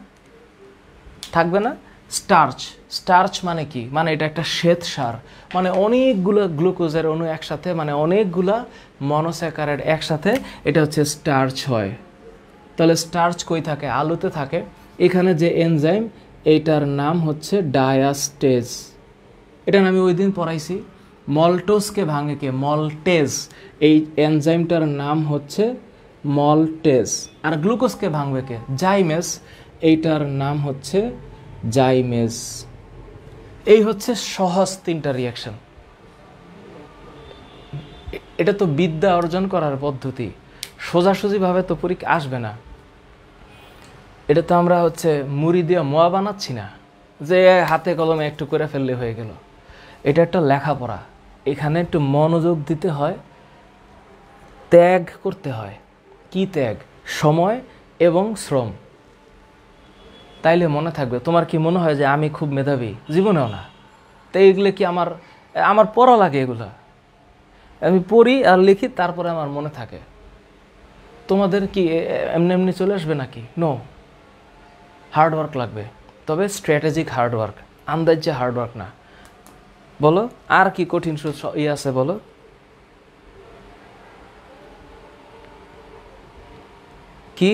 থাকবে না? স্টার্চ, স্টার্চ মানে কি? মানে এটা একটা শ্বেতসার, মানে অনেকগুলো গ্লুকোজের অণু একসাথে, মানে অনেকগুলা মনোস্যাকারাইড একসাথে, এটা হচ্ছে স্টার্চ হয়। তাহলে স্টার্চ কই থাকে? আলুতে থাকে। এখানে যে এনজাইম, এইটার নাম হচ্ছে ডায়াস্টেজ। এটা আমি ওই দিন পড়াইছি। মল্টোজকে ভাঙে কে? মল্টেজ। এই এনজাইমটার নাম হচ্ছে মল্টেজ। আর গ্লুকোজকে ভাঙবে কে? জাইমেজ। এইটার নাম হচ্ছে জাইমেজ। এই হচ্ছে সহজ তিনটা রিয়াকশন। এটা তো বিদ্যা অর্জন করার পদ্ধতি, সোজাসুজিভাবে তো পরীক্ষা আসবে না। এটা তো আমরা হচ্ছে মুড়ি দিয়ে মোয়া বানাচ্ছি না, যে হাতে কলমে একটু করে ফেললে হয়ে গেল। এটা একটা লেখাপড়া, এখানে একটু মনোযোগ দিতে হয়, ত্যাগ করতে হয়। কি ত্যাগ? সময় এবং শ্রম। তাইলে মনে থাকবে। তোমার কি মনে হয় যে আমি খুব মেধাবী? জীবনেও না। তাই এগুলো কি আমার পড়া লাগে? এগুলা আমি পড়ি আর লিখি, তারপরে আমার মনে থাকে। তোমাদের কি এমনি এমনি চলে আসবে নাকি? নো, হার্ডওয়ার্ক লাগবে, তবে স্ট্র্যাটেজিক হার্ডওয়ার্ক, আন্দাজে হার্ডওয়ার্ক না। বলো আর কি কঠিন আছে বলো। কি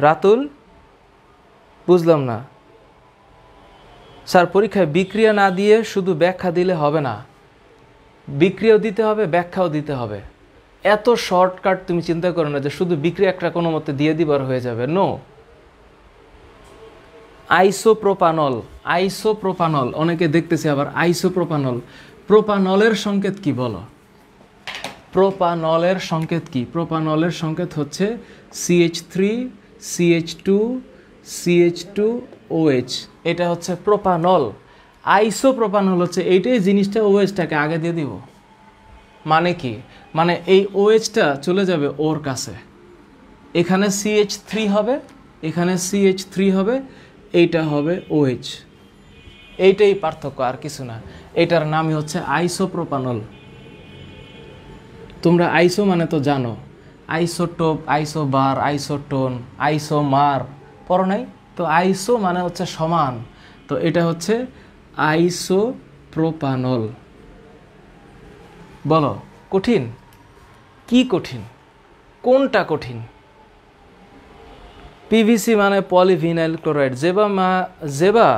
রাতুল? বুঝলাম না স্যার। পরীক্ষায় বিক্রিয়া না দিয়ে শুধু ব্যাখ্যা দিলে হবে না, বিক্রিয়াও দিতে হবে, ব্যাখ্যাও দিতে হবে। এত শর্টকাট তুমি চিন্তা করো না যে শুধু বিক্রিয়া একটা কোনো মতে দিয়ে দিবার হয়ে যাবে। নো। আইসোপ্রোপানল, আইসোপ্রোপানল অনেকে দেখতেছে আবার আইসোপ্রোপানল। প্রোপানলের সংকেত কি বলো? প্রোপানলের সংকেত কি? প্রোপানলের সংকেত হচ্ছে CH3 CH2 CH2OH। এটা হচ্ছে প্রোপানল। আইসোপ্রোপানল হচ্ছে এইটাই জিনিসটা OH-টাকে আগে দিয়ে দিব। মানে কি? মানে এই OH-টা চলে যাবে ওর কাছে, এখানে CH3 হবে, এখানে CH3 হবে, এইটা হবে OH। এইটাই পার্থক্য, আর কিছু না। এটার নামই হচ্ছে আইসোপ্রোপানল। তোমরা আইসো মানে তো জানো, আইসোটোপ, আইসোবার, আইসোটোন, আইসোমার পড়ো নাই? তো আইসো মানে হচ্ছে সমান, তো এটা হচ্ছে আইসোপ্রোপানল। বলো কঠিন? কি কঠিন? কোনটা কঠিন? পিভিসি মানে পলিভিনাইল ক্লোরাইড। জেবা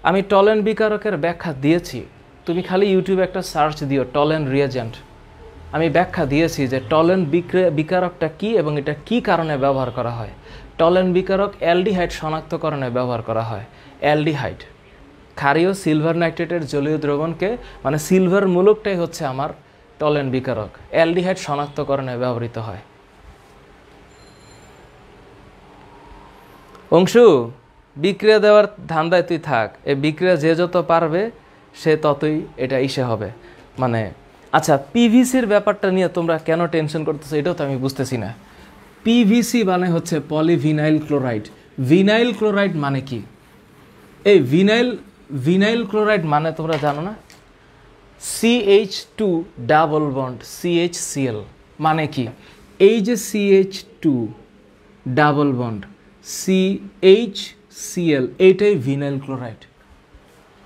আমি টলেন বিকারকের ব্যাখ্যা দিয়েছি, তুমি খালি ইউটিউবে একটা সার্চ দিও টলেন রিয়েজেন্ট। আমি ব্যাখ্যা দিয়েছি যে টলেন বিকারকটা কি এবং এটা কি কারণে ব্যবহার করা হয়। টলেন বিকারক অ্যালডিহাইড শনাক্তকরণে ব্যবহার করা হয়। অ্যালডিহাইড ক্ষারীয় সিলভার নাইট্রেটের জলীয় দ্রবণকে, মানে সিলভার মূলকটাই হচ্ছে আমার টলেন বিকারক, অ্যালডিহাইড শনাক্তকরণে ব্যবহৃত হয়। অংশু, বিক্রিয়া দেওয়ার ধান্দায় তুই থাক, এই বিক্রিয়া যে যত পারবে সে ততই এটা ইসে হবে। মানে আচ্ছা, পিভিসির ব্যাপারটা নিয়ে তোমরা কেন টেনশন করতেছো এটাও তো আমি বুঝতেছি না। পিভিসি মানে হচ্ছে পলিভিনাইল ক্লোরাইড। ভিনাইল ক্লোরাইড মানে কি? এই ভিনাইল ক্লোরাইড মানে তোমরা জানো না? CH2 ডাবল বন্ড CHCl মানে কি? এই যে CH2 ডাবল বন্ড CHCl, এইটাই ভিনাইল ক্লোরাইড।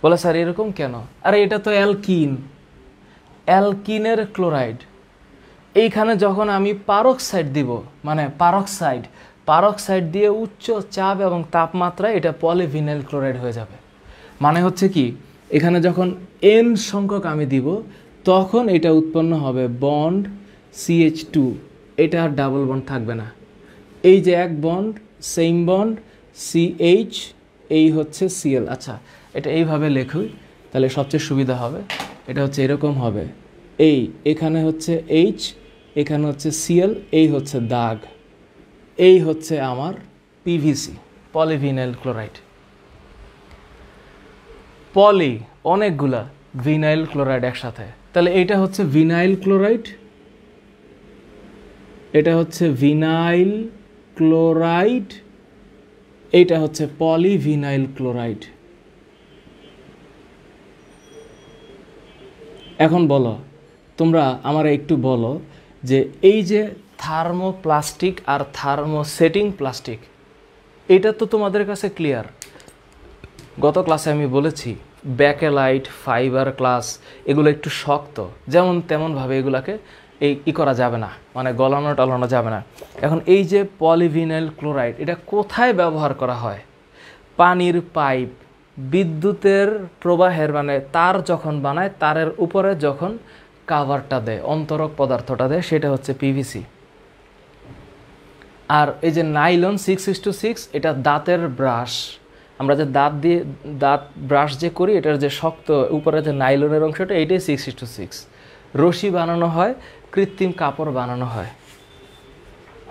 বলে স্যার এরকম কেন? আরে এটা তো অ্যালকিন, অ্যালকিনের ক্লোরাইড। এইখানে যখন আমি পারক্সাইড দিব, মানে পারক্সাইড দিয়ে উচ্চ চাপ এবং তাপমাত্রায় এটা পলিভিনাইল ক্লোরাইড হয়ে যাবে। মানে হচ্ছে কি, এখানে যখন N সংখ্যক আমি দিব তখন এটা উৎপন্ন হবে বন্ড CH2, এটা আর ডাবল বন্ড থাকবে না। এই যে এক বন্ড, সেম বন্ড CH, এই হচ্ছে Cl। আচ্ছা, এটা এইভাবে লেখুই তাহলে সবচেয়ে সুবিধা হবে। এটা হচ্ছে এরকম হবে, এখানে হচ্ছে H, এখানে হচ্ছে Cl, এই হচ্ছে দাগ, এই হচ্ছে আমার পিভিসি, পলিভিনাইল ক্লোরাইড। পলি অনেকগুলা, ভিনাইল ক্লোরাইড একসাথে। তাহলে এটা হচ্ছে ভিনাইল ক্লোরাইড, এটা হচ্ছে ভিনাইল ক্লোরাইড, এইটা হচ্ছে পলিভিনাইল ক্লোরাইড। এখন বলো তোমরা আমার একটু বলো যে এই যে থার্মোপ্লাস্টিক আর থার্মোসেটিং প্লাস্টিক, এটা তো তোমাদের কাছে ক্লিয়ার। গত ক্লাসে আমি বলেছি ব্যাকেলাইট, ফাইবার গ্লাস এগুলো একটু শক্ত, যেমন তেমনভাবে এগুলাকে করা যাবে না, মানে গলানো টলানো যাবে না। এখন এই যে পলিভিনাইল ক্লোরাইড, এটা কোথায় ব্যবহার করা হয়? পানির পাইপ, বিদ্যুতের প্রবাহের মানে তার যখন বানায়, তারের উপরে যখন কাভারটা দেয়, অন্তরক পদার্থটা দেয়, সেটা হচ্ছে পিভিসি। আর এই যে নাইলন 6:6, এটা দাঁতের ব্রাশ, আমরা যে দাঁত ব্রাশ যে করি, এটার যে শক্ত উপরে যে নাইলনের অংশটা, এইটাই 6:6। রশি বানানো হয়, কৃত্রিম কাপড় বানানো হয়।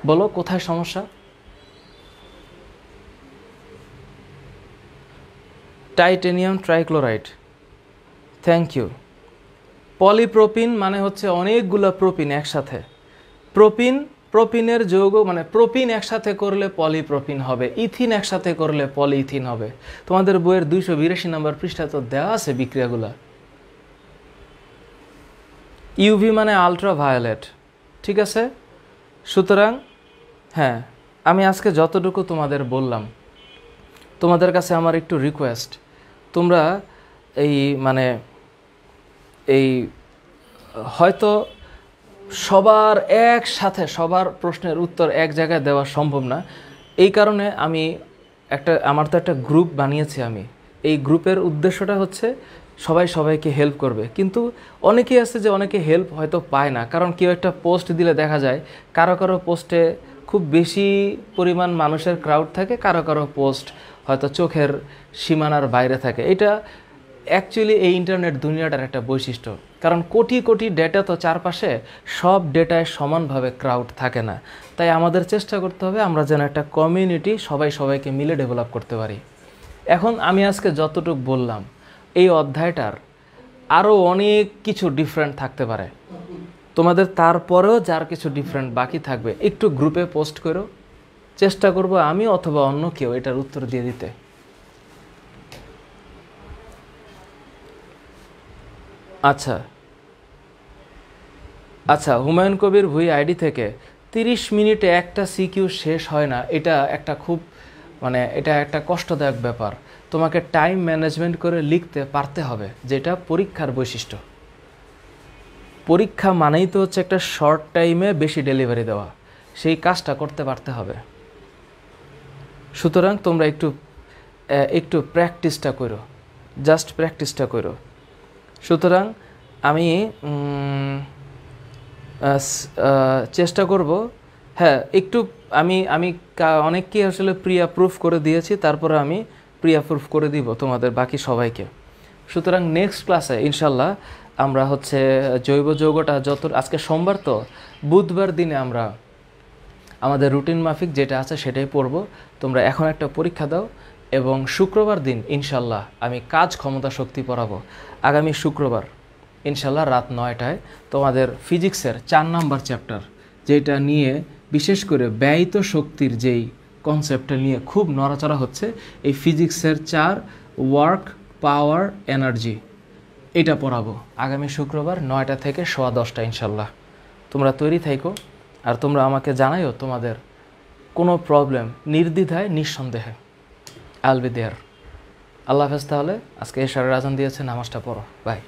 বলো কোথায় সমস্যা? Titanium trichloride, thank you. Polypropene মানে হচ্ছে অনেকগুলো প্রোপিন একসাথে। প্রোপিনের যৌগ মানে প্রোপিন একসাথে করলে পলিপ্রোপিন হবে, ইথিন একসাথে করলে পলিইথিন হবে। তোমাদের বইয়ের 282 নম্বর পৃষ্ঠায় তো দেওয়া আছে বিক্রিয়াগুলা। ইউভি মানে আলট্রাভায়োলেট, ঠিক আছে? সুতরাং হ্যাঁ, আমি আজকে যতটুকু তোমাদের বললাম, তোমাদের কাছে আমার একটু রিকোয়েস্ট, তোমরা এই হয়তো সবার একসাথে সবার প্রশ্নের উত্তর এক জায়গায় দেওয়া সম্ভব না, এই কারণে আমি আমার তো একটা গ্রুপ বানিয়েছি। আমি এই গ্রুপের উদ্দেশ্যটা হচ্ছে সবাই সবাইকে হেল্প করবে, কিন্তু অনেকেই আছে যে অনেকে হেল্প হয়তো পায় না, কারণ কেউ একটা পোস্ট দিলে দেখা যায় কারো কারো পোস্টে খুব বেশি পরিমাণ মানুষের ক্রাউড থাকে, কারো কারো পোস্ট হয়তো চোখের সীমানার বাইরে থাকে। এটা অ্যাকচুয়ালি এই ইন্টারনেট দুনিয়াটার একটা বৈশিষ্ট্য, কারণ কোটি কোটি ডেটা তো চারপাশে, সব ডেটায় সমানভাবে ক্রাউড থাকে না। তাই আমাদের চেষ্টা করতে হবে আমরা যেন একটা কমিউনিটি সবাই সবাইকে মিলে ডেভেলপ করতে পারি। এখন আমি আজকে যতটুকু বললাম, এই অধ্যায়টার আরও অনেক কিছু ডিফারেন্ট থাকতে পারে, তোমাদের তারপরেও যার কিছু ডিফারেন্ট বাকি থাকবে একটু গ্রুপে পোস্ট করো, চেষ্টা করব আমি অথবা অন্য কেউ এটার উত্তর দিয়ে দিতে। আচ্ছা, হুমায়ুন কবির ভুঁই আইডি থেকে 30 মিনিটে একটা সিকিউ শেষ হয় না, এটা একটা খুব এটা একটা কষ্টদায়ক ব্যাপার। তোমাকে টাইম ম্যানেজমেন্ট করে লিখতে পারতে হবে, যেটা পরীক্ষার বৈশিষ্ট্য। পরীক্ষা মানেই তো হচ্ছে একটা শর্ট টাইমে বেশি ডেলিভারি দেওয়া, সেই কাজটা করতে পারতে হবে। সুতরাং তোমরা একটু প্র্যাকটিসটা করো, জাস্ট প্র্যাকটিসটা করো। সুতরাং আমি চেষ্টা করব, হ্যাঁ একটু আমি অনেককে আসলে প্রি অ্যাপ্রুভ করে দিয়েছি, তারপরে আমি প্রি অ্যাপ্রুভ করে দিব তোমাদের বাকি সবাইকে। সুতরাং নেক্সট ক্লাসে ইনশাল্লাহ আমরা হচ্ছে জৈব যৌগটা আজকে সোমবার, তো বুধবার দিনে আমরা আমাদের রুটিন মাফিক যেটা আছে সেটাই পড়ব। তোমরা এখন একটা পরীক্ষা দাও, এবং শুক্রবার দিন ইনশাল্লাহ আমি কাজ ক্ষমতা শক্তি পড়াবো। আগামী শুক্রবার ইনশাল্লাহ রাত 9টায় তোমাদের ফিজিক্সের 4 নম্বর চ্যাপ্টার, যেটা নিয়ে বিশেষ করে ব্যয়িত শক্তির যেই কনসেপ্টটা নিয়ে খুব নড়াচড়া হচ্ছে, এই ফিজিক্সের 4 ওয়ার্ক পাওয়ার এনার্জি, এটা পড়াবো আগামী শুক্রবার 9টা থেকে 10:15 ইনশাল্লাহ। তোমরা তৈরি থাইকো, আর তোমরা আমাকে জানাইও তোমাদের কোনো প্রবলেম, নির্দ্বিধায় নিঃসন্দেহে। I'll be there. আল্লাহ হাফেজ। তাহলে আজকে এশারের আজান দিয়েছে, নামাজটা পড়ো। বাই।